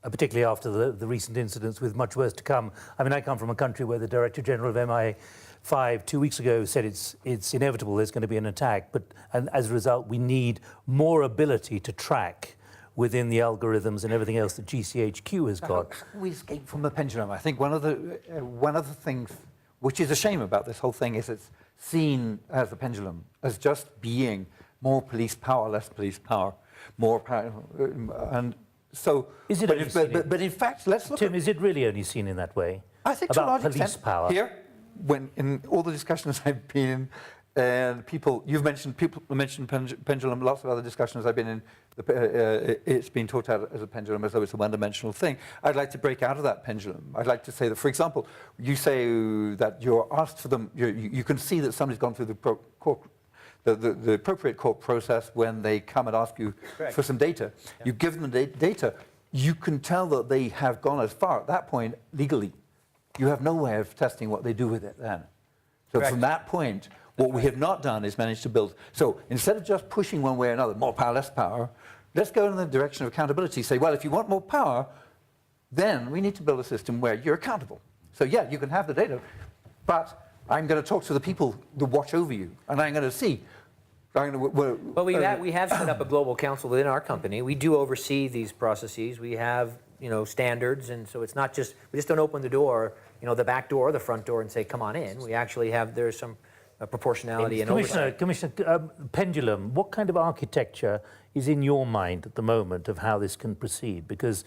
Particularly after the recent incidents, with much worse to come. I mean, I come from a country where the Director General of MI5 2 weeks ago said it's inevitable there's going to be an attack, and as a result we need more ability to track within the algorithms and everything else that GCHQ has got. We escape from the pendulum. I think one of the things which is a shame about this whole thing is it's seen as a pendulum, as just being more police power, less police power, more power, and so. Is it? But in fact, let's look. Tim, is it really only seen in that way? I think about to a large police extent, power here, when in all the discussions I've been in. And people mentioned pendulum, lots of other discussions I've been in, it's been talked about as a pendulum as though it's a one-dimensional thing. I'd like to break out of that pendulum. I'd like to say that, for example, you say that you're asked for them, you can see that somebody's gone through the appropriate court process when they come and ask you for some data. Yeah. You give them the data, you can tell that they have gone as far at that point legally. You have no way of testing what they do with it then. So from that point, what we have not done is managed to build. So instead of just pushing one way or another, more power, less power, let's go in the direction of accountability. Say, well, if you want more power, then we need to build a system where you're accountable. So yeah, you can have the data, but I'm going to talk to the people that watch over you, and I'm going to see. Well, we have set up a global council within our company. We do oversee these processes. We have standards, and so it's not just, we just don't open the door, the back door or the front door and say, come on in. We actually have, there's some proportionality and oversight. Commissioner, pendulum, what kind of architecture is in your mind at the moment of how this can proceed? Because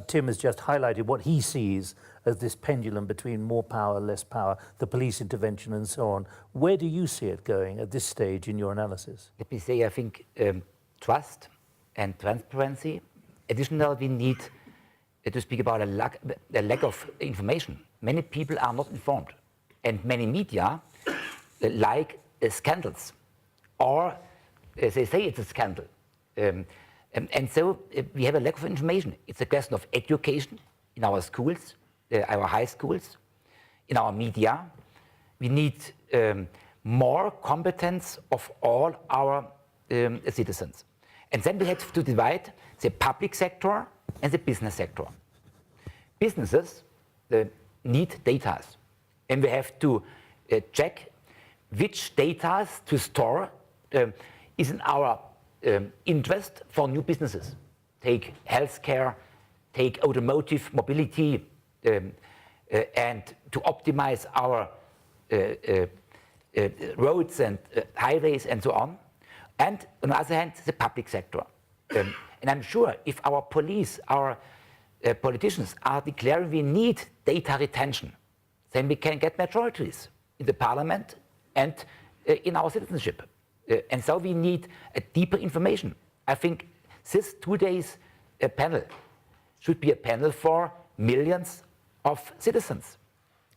Tim has just highlighted what he sees as this pendulum between more power, less power, the police intervention and so on. Where do you see it going at this stage in your analysis? Let me say, I think trust and transparency. Additionally, we need to speak about a lack of information. Many people are not informed, and many media like scandals, or they say it's a scandal. And so we have a lack of information. It's a question of education in our schools, our high schools, in our media. We need more competence of all our citizens. And then we have to divide the public sector and the business sector. Businesses need data, and we have to check which data to store is in our interest for new businesses. Take healthcare, take automotive mobility, and to optimize our roads and highways and so on. And on the other hand, the public sector. And I'm sure if our police, our politicians are declaring we need data retention, then we can get majorities in the parliament and in our citizenship. And so we need a deeper information. I think this 2 days panel should be a panel for millions of citizens.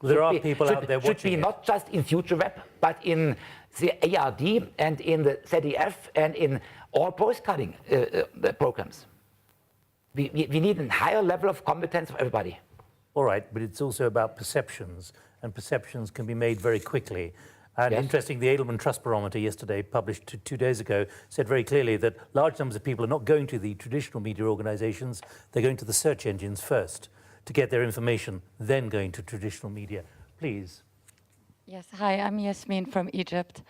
There are people out there watching. Should be not just in Future Web, but in the ARD and in the ZDF and in all postcarding programs. We need a higher level of competence of everybody. All right, but it's also about perceptions, and perceptions can be made very quickly. And yes. Interesting, the Edelman Trust Barometer yesterday, published 2 days ago, said very clearly that large numbers of people are not going to the traditional media organizations, they're going to the search engines first to get their information, then going to traditional media. Please. Yes, hi, I'm Yasmin from Egypt.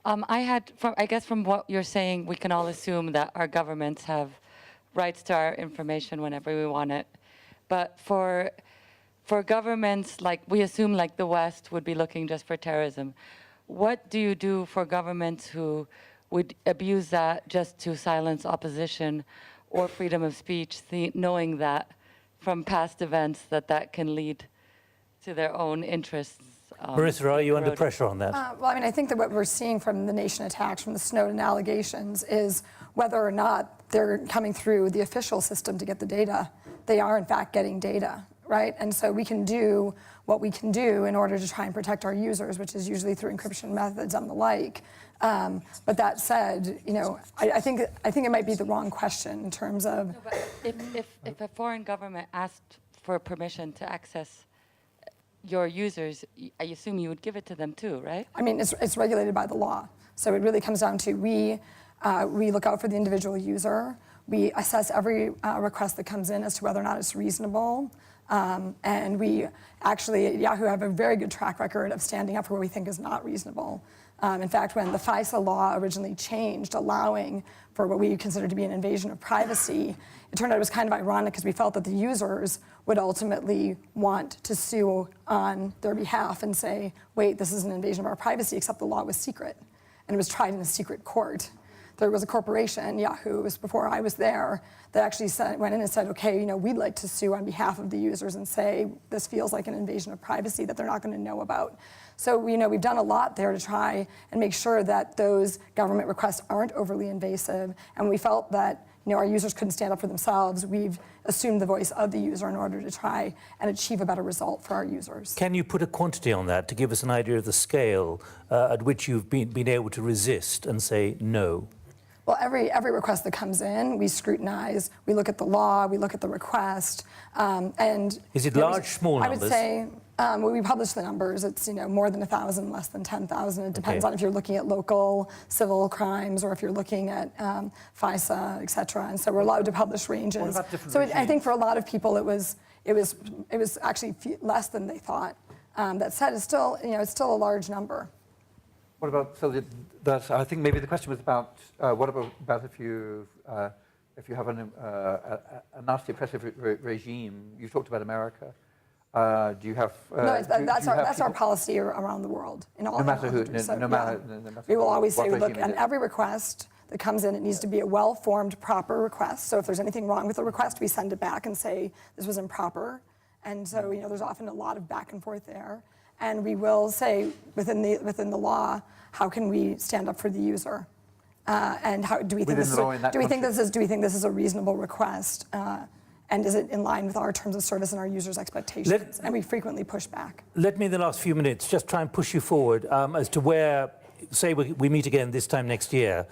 I guess from what you're saying, we can all assume that our governments have rights to our information whenever we want it. But for governments, we assume the West would be looking just for terrorism. What do you do for governments who would abuse that just to silence opposition or freedom of speech, knowing that from past events that can lead to their own interests. Marissa, are you under pressure on that? Well, I mean, I think that what we're seeing from the nation attacks, from the Snowden allegations, is whether or not they're coming through the official system to get the data, they are in fact getting data, right? And so we can do what we can do in order to try and protect our users, which is usually through encryption methods and the like. But that said, you know, I think it might be the wrong question in terms of. No, but if a foreign government asked for permission to access your users, I assume you would give it to them too, right? I mean, it's regulated by the law. So it really comes down to we look out for the individual user. We assess every request that comes in as to whether or not it's reasonable. And we actually, at Yahoo, have a very good track record of standing up for what we think is not reasonable. In fact, when the FISA law originally changed, allowing for what we consider to be an invasion of privacy, it turned out it was kind of ironic because we felt that the users would ultimately want to sue on their behalf and say, wait, this is an invasion of our privacy, except the law was secret. And it was tried in a secret court. There was a corporation, Yahoo, it was before I was there, that actually went in and said, okay, you know, we'd like to sue on behalf of the users and say this feels like an invasion of privacy that they're not going to know about. So, you know, we've done a lot there to try and make sure that those government requests aren't overly invasive. And we felt that, you know, our users couldn't stand up for themselves. We've assumed the voice of the user in order to try and achieve a better result for our users. Can you put a quantity on that to give us an idea of the scale at which you've been able to resist and say no? Well, every request that comes in, we scrutinize, we look at the law, we look at the request, and... Is it large, small numbers? I would say, well, we publish the numbers, it's, you know, more than 1,000, less than 10,000. It depends on if you're looking at local civil crimes or if you're looking at FISA, et cetera. And so we're allowed to publish ranges. What about different so regimes? I think for a lot of people it was actually less than they thought. That said, it's still, you know, it's still a large number. What about, so that's, I think maybe the question was about, what about if you have a nasty oppressive regime? You talked about America. Do you have? No, that's our policy around the world in all. No matter who, no matter. We will always say, look, on every request that comes in, it needs to be a well-formed, proper request. So if there's anything wrong with the request, we send it back and say this was improper. And so, you know, there's often a lot of back and forth there. And we will say within the law, how can we stand up for the user? And how do we think this is a reasonable request? And is it in line with our terms of service and our users' expectations? And we frequently push back. Let me, in the last few minutes, just try and push you forward as to where, say we meet again this time next year,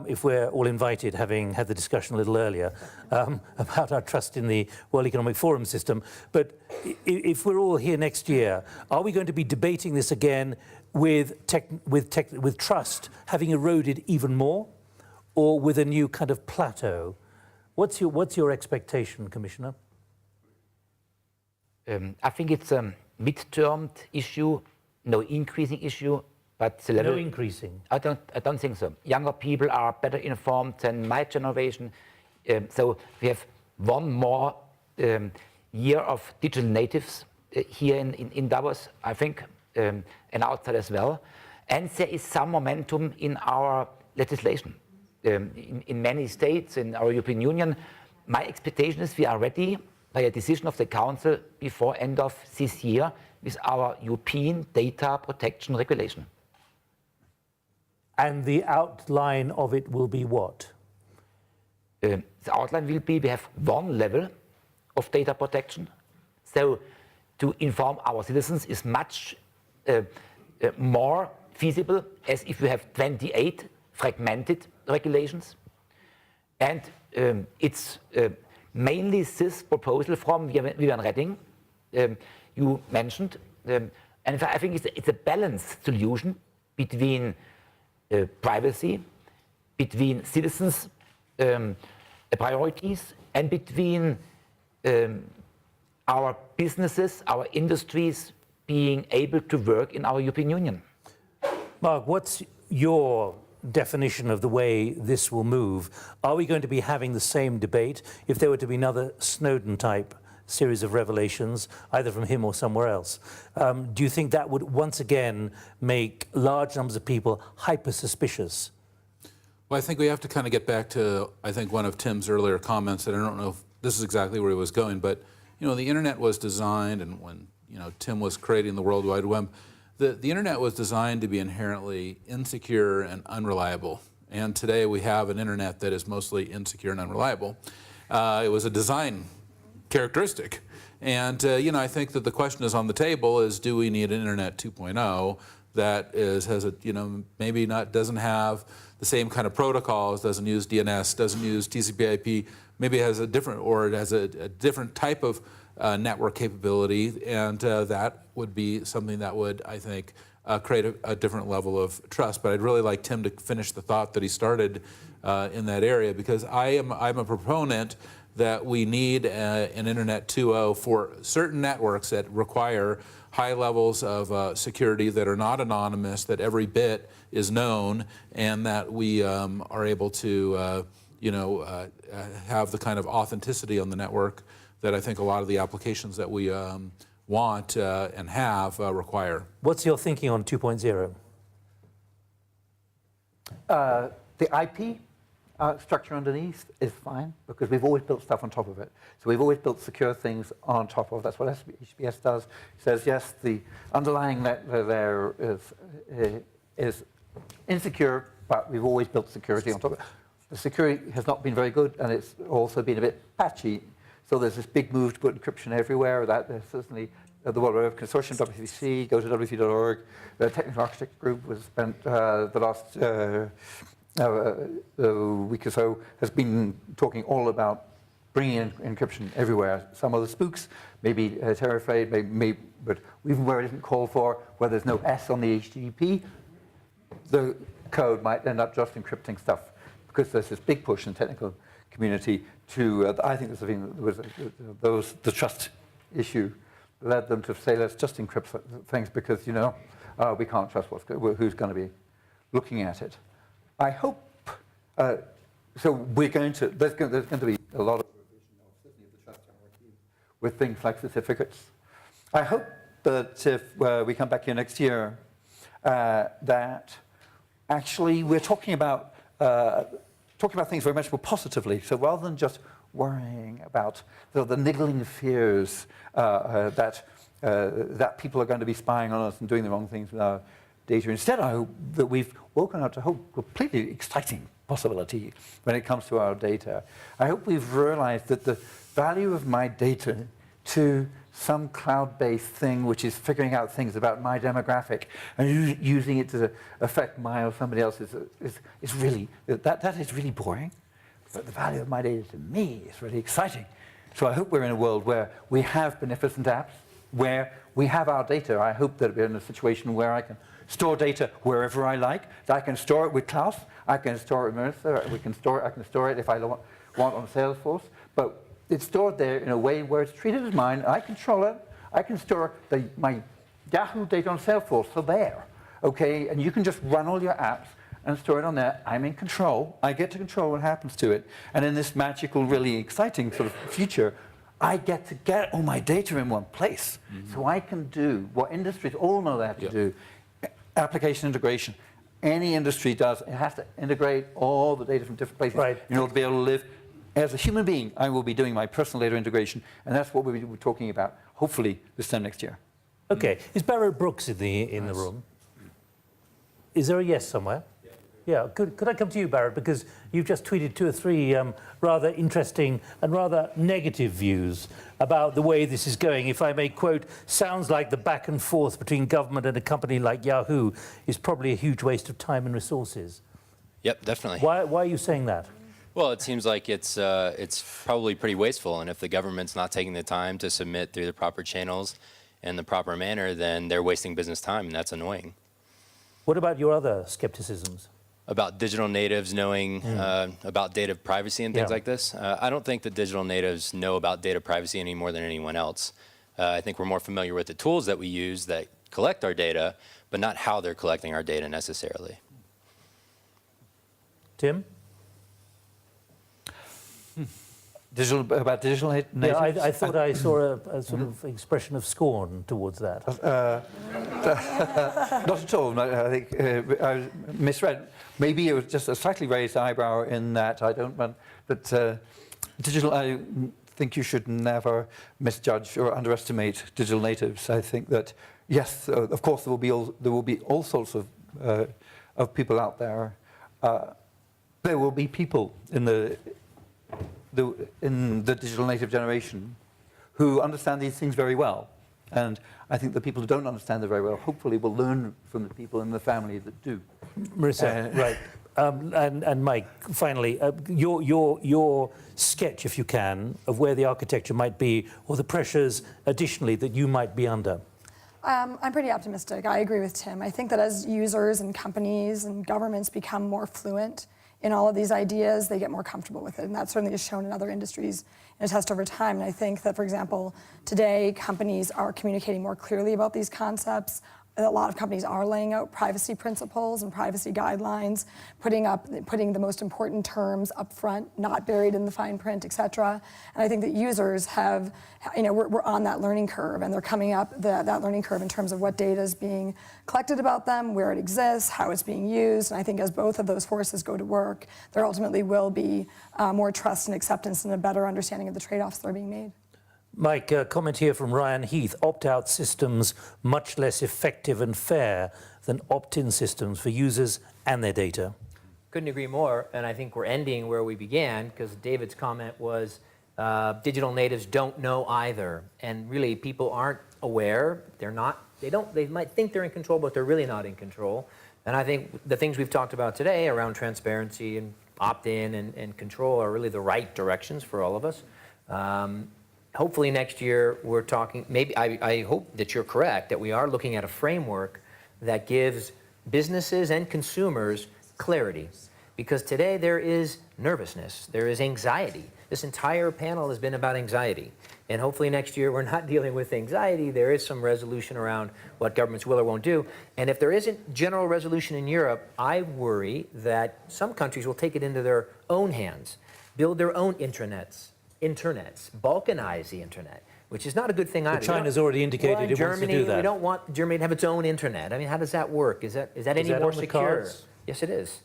if we're all invited, having had the discussion a little earlier, about our trust in the World Economic Forum system. But if we're all here next year, are we going to be debating this again with trust having eroded even more, or with a new kind of plateau? What's your expectation, Commissioner? I think it's a mid-term issue, no increasing issue, but the level. No increasing. I don't think so. Younger people are better informed than my generation, so we have one more year of digital natives here in Davos, I think, and outside as well. And there is some momentum in our legislation. In many states in our European Union, my expectation is we are ready by a decision of the Council before end of this year with our European data protection regulation. And the outline of it will be what? The outline will be we have one level of data protection. So to inform our citizens is much more feasible as if we have 28 fragmented regulations. And it's mainly this proposal from Viviane Reding you mentioned. And I think it's a balanced solution between privacy, between citizens' priorities, and between our businesses, our industries being able to work in our European Union. Mark, what's your definition of the way this will move? Are we going to be having the same debate if there were to be another Snowden-type series of revelations, either from him or somewhere else? Do you think that would once again make large numbers of people hyper-suspicious? Well, I think we have to kind of get back to, I think, one of Tim's earlier comments, and I don't know if this is exactly where he was going, but the internet was designed, and when Tim was creating the World Wide Web, the internet was designed to be inherently insecure and unreliable. And today we have an internet that is mostly insecure and unreliable. It was a design characteristic. And I think that the question is on the table is, do we need an internet 2.0 that maybe doesn't have the same kind of protocols, doesn't use DNS, doesn't use TCP/IP, maybe has a different, or it has a different type of network capability, and that would be something that would, I think, create a different level of trust. But I'd really like Tim to finish the thought that he started in that area, because I'm a proponent that we need an Internet 2.0 for certain networks that require high levels of security, that are not anonymous, that every bit is known, and that we are able to have the kind of authenticity on the network that I think a lot of the applications that we want and have require. What's your thinking on 2.0? The IP structure underneath is fine, because we've always built stuff on top of it. So we've always built secure things on top of. That's what HBS does. It says, yes, the underlying net there is insecure, but we've always built security on top of it. The security has not been very good, and it's also been a bit patchy. So there's this big move to put encryption everywhere. That there's certainly the World Wide Web Consortium, WWC, go to WWC.org. The Technical Architect Group was spent the last week or so has been talking all about bringing in encryption everywhere. Some of the spooks may be terror-afraid, but even where it isn't called for, where there's no S on the HTTP, the code might end up just encrypting stuff, because there's this big push in the technical community to, I think the trust issue led them to say, let's just encrypt things, because, we can't trust who's going to be looking at it. I hope, so we're going to, there's going to be a lot of revision of certainly the trust hierarchy with things like certificates. I hope that if we come back here next year, that actually we're talking about things very much more positively. So rather than just worrying about the niggling fears that people are going to be spying on us and doing the wrong things with our data. Instead, I hope that we've woken up to a whole completely exciting possibility when it comes to our data. I hope we've realized that the value of my data to some cloud-based thing which is figuring out things about my demographic and using it to affect my or somebody else's is really, that is really boring. But the value of my data to me is really exciting. So I hope we're in a world where we have beneficent apps, where we have our data. I hope that we're in a situation where I can store data wherever I like. I can store it with Klaus. I can store it with Marissa. I can store it if I want on Salesforce. But it's stored there in a way where it's treated as mine. I control it. I can store my Yahoo data on Salesforce. So there, okay. And you can just run all your apps and store it on there. I'm in control. I get to control what happens to it. And in this magical, really exciting sort of future, I get to get all my data in one place. Mm-hmm. So I can do what industries all know they have to do. Application integration. Any industry does. It has to integrate all the data from different places in order to be able to live. As a human being, I will be doing my personal data integration, and that's what we'll be talking about, hopefully, this time next year. Okay. Is Barrett Brooks in the room? Is there a yes somewhere? Yeah. Could I come to you, Barrett, because you've just tweeted 2 or 3 rather interesting and rather negative views about the way this is going. If I may quote, sounds like the back and forth between government and a company like Yahoo is probably a huge waste of time and resources. Yep, definitely. Why are you saying that? Well, it seems like it's probably pretty wasteful, and if the government's not taking the time to submit through the proper channels in the proper manner, then they're wasting business time, and that's annoying. What about your other skepticisms? About digital natives knowing about data privacy and things like this. I don't think that digital natives know about data privacy any more than anyone else. I think we're more familiar with the tools that we use that collect our data, but not how they're collecting our data necessarily. Tim? About digital natives? Yeah, I thought I saw a sort of expression of scorn towards that. Not at all. No, I think I misread. Maybe it was just a slightly raised eyebrow in that I don't want that digital. I think you should never misjudge or underestimate digital natives. I think that yes, of course there will be all sorts of people out there. There will be people in the digital native generation who understand these things very well. And I think the people who don't understand it very well hopefully will learn from the people in the family that do. Marissa, right. And Mike, finally, your sketch, if you can, of where the architecture might be, or the pressures additionally that you might be under. I'm pretty optimistic. I agree with Tim. I think that as users and companies and governments become more fluent in all of these ideas, they get more comfortable with it. And that certainly is shown in other industries in a test over time. And I think that, for example, today companies are communicating more clearly about these concepts. A lot of companies are laying out privacy principles and privacy guidelines, putting the most important terms up front, not buried in the fine print, et cetera. And I think that users have, we're on that learning curve, and they're coming up that learning curve in terms of what data is being collected about them, where it exists, how it's being used. And I think as both of those forces go to work, there ultimately will be more trust and acceptance and a better understanding of the trade-offs that are being made. Mike, a comment here from Ryan Heath. Opt-out systems much less effective and fair than opt-in systems for users and their data. Couldn't agree more, and I think we're ending where we began, because David's comment was digital natives don't know either, and really people aren't aware. They might think they're in control, but they're really not in control. And I think the things we've talked about today around transparency and opt-in and control are really the right directions for all of us. Hopefully next year we're talking, maybe I hope that you're correct, that we are looking at a framework that gives businesses and consumers clarity. Because today there is nervousness, there is anxiety. This entire panel has been about anxiety. And hopefully next year we're not dealing with anxiety, there is some resolution around what governments will or won't do. And if there isn't general resolution in Europe, I worry that some countries will take it into their own hands, build their own internets, balkanize the internet, which is not a good thing either. But China's already indicated it wants to do that. We don't want Germany to have its own internet. I mean, how does that work? Is that any more secure? Yes, it is.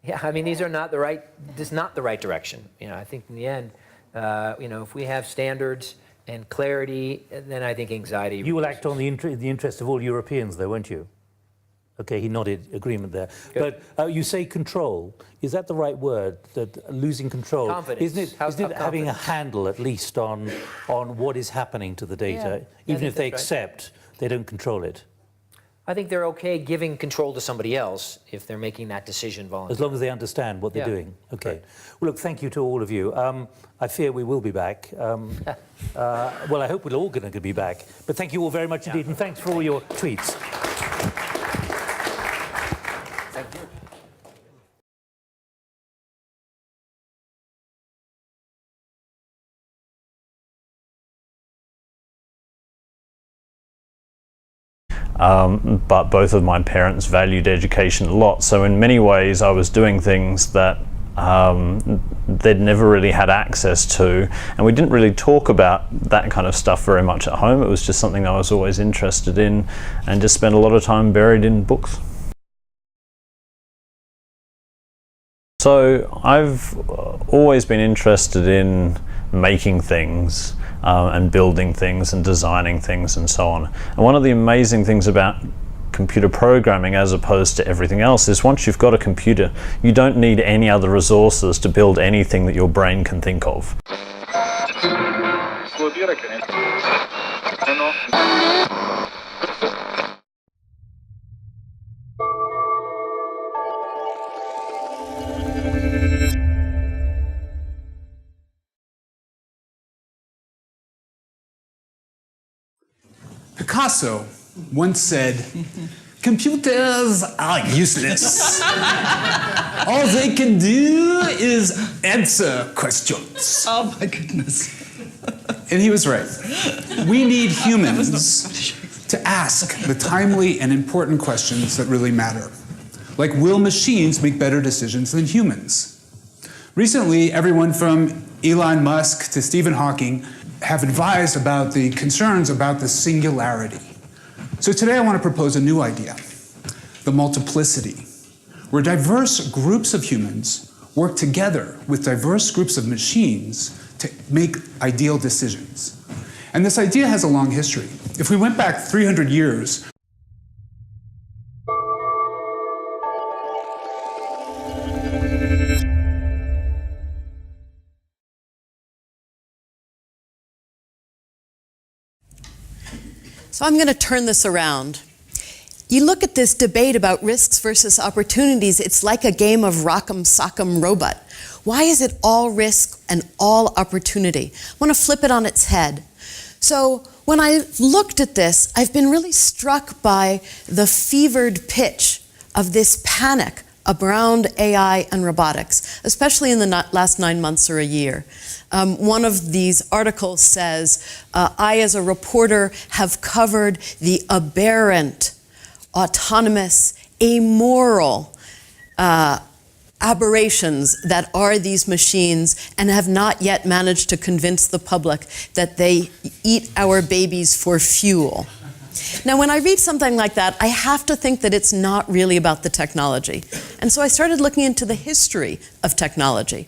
Yeah, I mean, these are not the right. This is not the right direction. I think in the end, if we have standards and clarity, then I think anxiety. You will act on the interest of all Europeans, though, won't you? Okay, he nodded agreement there. Good. But you say control. Is that the right word? That losing control? Confidence. Isn't it having a handle at least on what is happening to the data, even if they accept they don't control it? I think they're okay giving control to somebody else if they're making that decision voluntarily. As long as they understand what they're doing. Okay. Right. Well, look, thank you to all of you. I fear we will be back. Well, I hope we're all going to be back. But thank you all very much indeed, and thanks for all your tweets. But both of my parents valued education a lot, so in many ways I was doing things that they'd never really had access to, and we didn't really talk about that kind of stuff very much at home. It was just something I was always interested in and just spent a lot of time buried in books. So I've always been interested in making things and building things and designing things and so on. And one of the amazing things about computer programming as opposed to everything else is once you've got a computer, you don't need any other resources to build anything that your brain can think of. Picasso once said, computers are useless. All they can do is answer questions. Oh my goodness. And he was right. We need humans to ask the timely and important questions that really matter. Like, will machines make better decisions than humans? Recently, everyone from Elon Musk to Stephen Hawking have advised about the concerns about the singularity. So today I want to propose a new idea, the multiplicity, where diverse groups of humans work together with diverse groups of machines to make ideal decisions. And this idea has a long history. If we went back 300 years, So I'm going to turn this around. You look at this debate about risks versus opportunities, it's like a game of rock'em sock'em robot. Why is it all risk and all opportunity? I want to flip it on its head. So when I looked at this, I've been really struck by the fevered pitch of this panic around AI and robotics, especially in the last 9 months or a year. One of these articles says, I as a reporter have covered the aberrant, autonomous, amoral aberrations that are these machines and have not yet managed to convince the public that they eat our babies for fuel. Now, when I read something like that, I have to think that it's not really about the technology. And so I started looking into the history of technology.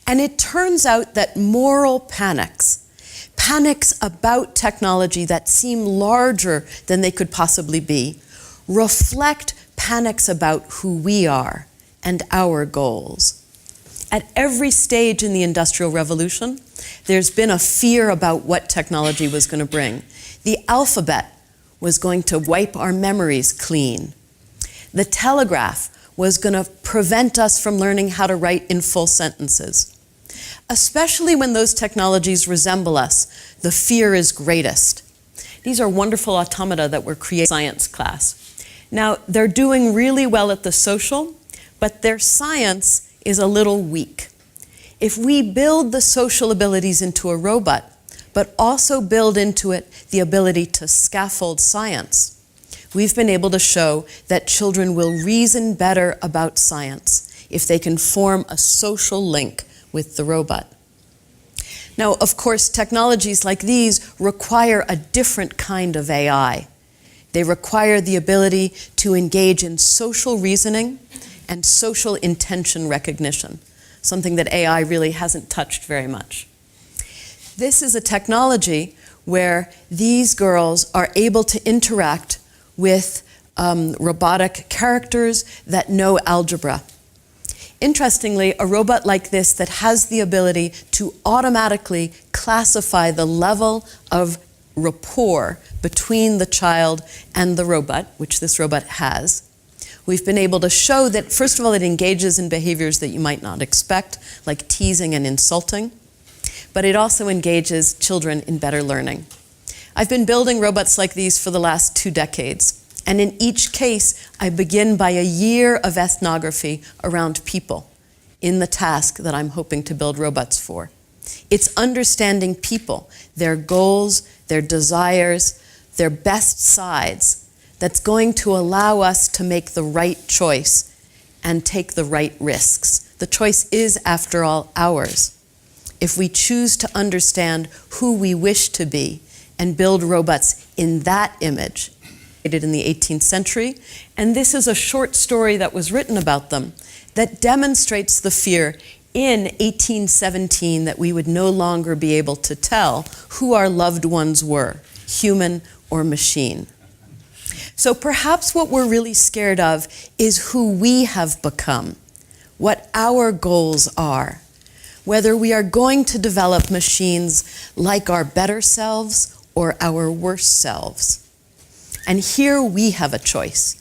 And it turns out that moral panics about technology that seem larger than they could possibly be, reflect panics about who we are and our goals. At every stage in the Industrial Revolution, there's been a fear about what technology was going to bring. The alphabet was going to wipe our memories clean. The telegraph was going to prevent us from learning how to write in full sentences. Especially when those technologies resemble us, the fear is greatest. These are wonderful automata that were created in science class. Now, they're doing really well at the social, but their science is a little weak. If we build the social abilities into a robot, but also build into it the ability to scaffold science, we've been able to show that children will reason better about science if they can form a social link with the robot. Now, of course, technologies like these require a different kind of AI. They require the ability to engage in social reasoning and social intention recognition, something that AI really hasn't touched very much. This is a technology where these girls are able to interact with robotic characters that know algebra. Interestingly, a robot like this that has the ability to automatically classify the level of rapport between the child and the robot, which this robot has, we've been able to show that, first of all, it engages in behaviors that you might not expect, like teasing and insulting, but it also engages children in better learning. I've been building robots like these for the last 2 decades. And in each case, I begin by a year of ethnography around people in the task that I'm hoping to build robots for. It's understanding people, their goals, their desires, their best sides, that's going to allow us to make the right choice and take the right risks. The choice is, after all, ours. If we choose to understand who we wish to be and build robots in that image, in the 18th century, and this is a short story that was written about them that demonstrates the fear in 1817 that we would no longer be able to tell who our loved ones were, human or machine. So perhaps what we're really scared of is who we have become, what our goals are, whether we are going to develop machines like our better selves or our worse selves. And here we have a choice.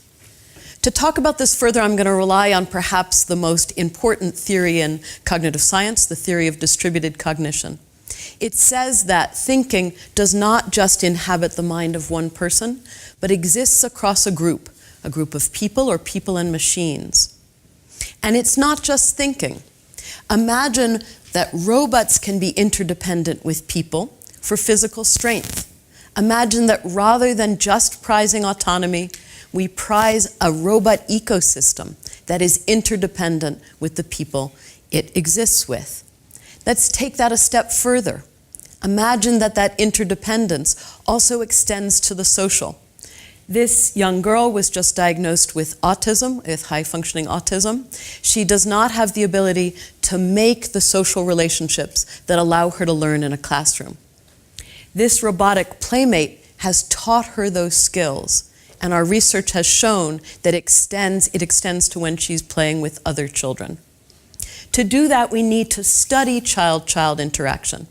To talk about this further, I'm going to rely on perhaps the most important theory in cognitive science, the theory of distributed cognition. It says that thinking does not just inhabit the mind of one person, but exists across a group of people or people and machines. And it's not just thinking. Imagine that robots can be interdependent with people for physical strength. Imagine that rather than just prizing autonomy, we prize a robot ecosystem that is interdependent with the people it exists with. Let's take that a step further. Imagine that that interdependence also extends to the social. This young girl was just diagnosed with autism, with high-functioning autism. She does not have the ability to make the social relationships that allow her to learn in a classroom. This robotic playmate has taught her those skills, and our research has shown that it extends to when she's playing with other children. To do that, we need to study child-child interaction.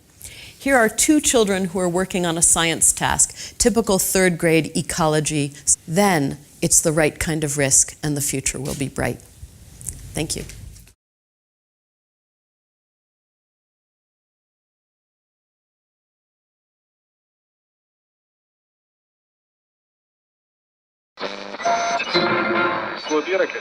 Here are two children who are working on a science task, typical third grade ecology. Then it's the right kind of risk and the future will be bright. Thank you. Vuol dire che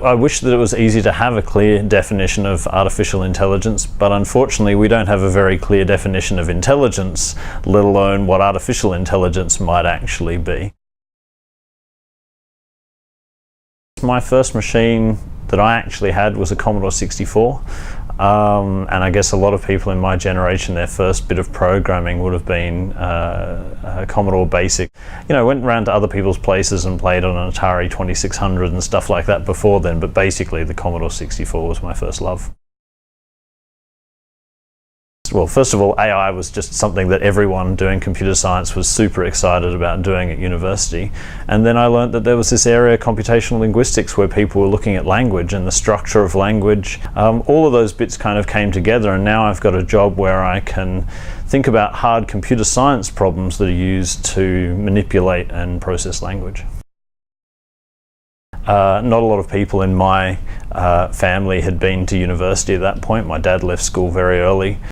I wish that it was easy to have a clear definition of artificial intelligence, but unfortunately we don't have a very clear definition of intelligence, let alone what artificial intelligence might actually be. My first machine that I actually had was a Commodore 64. And I guess a lot of people in my generation, their first bit of programming would have been Commodore Basic. You know, went around to other people's places and played on an Atari 2600 and stuff like that before then, but basically the Commodore 64 was my first love. Well, first of all, AI was just something that everyone doing computer science was super excited about doing at university. And then I learned that there was this area, computational linguistics, where people were looking at language and the structure of language. All of those bits kind of came together, and now I've got a job where I can think about hard computer science problems that are used to manipulate and process language. Not a lot of people in my family had been to university at that point. My dad left school very early.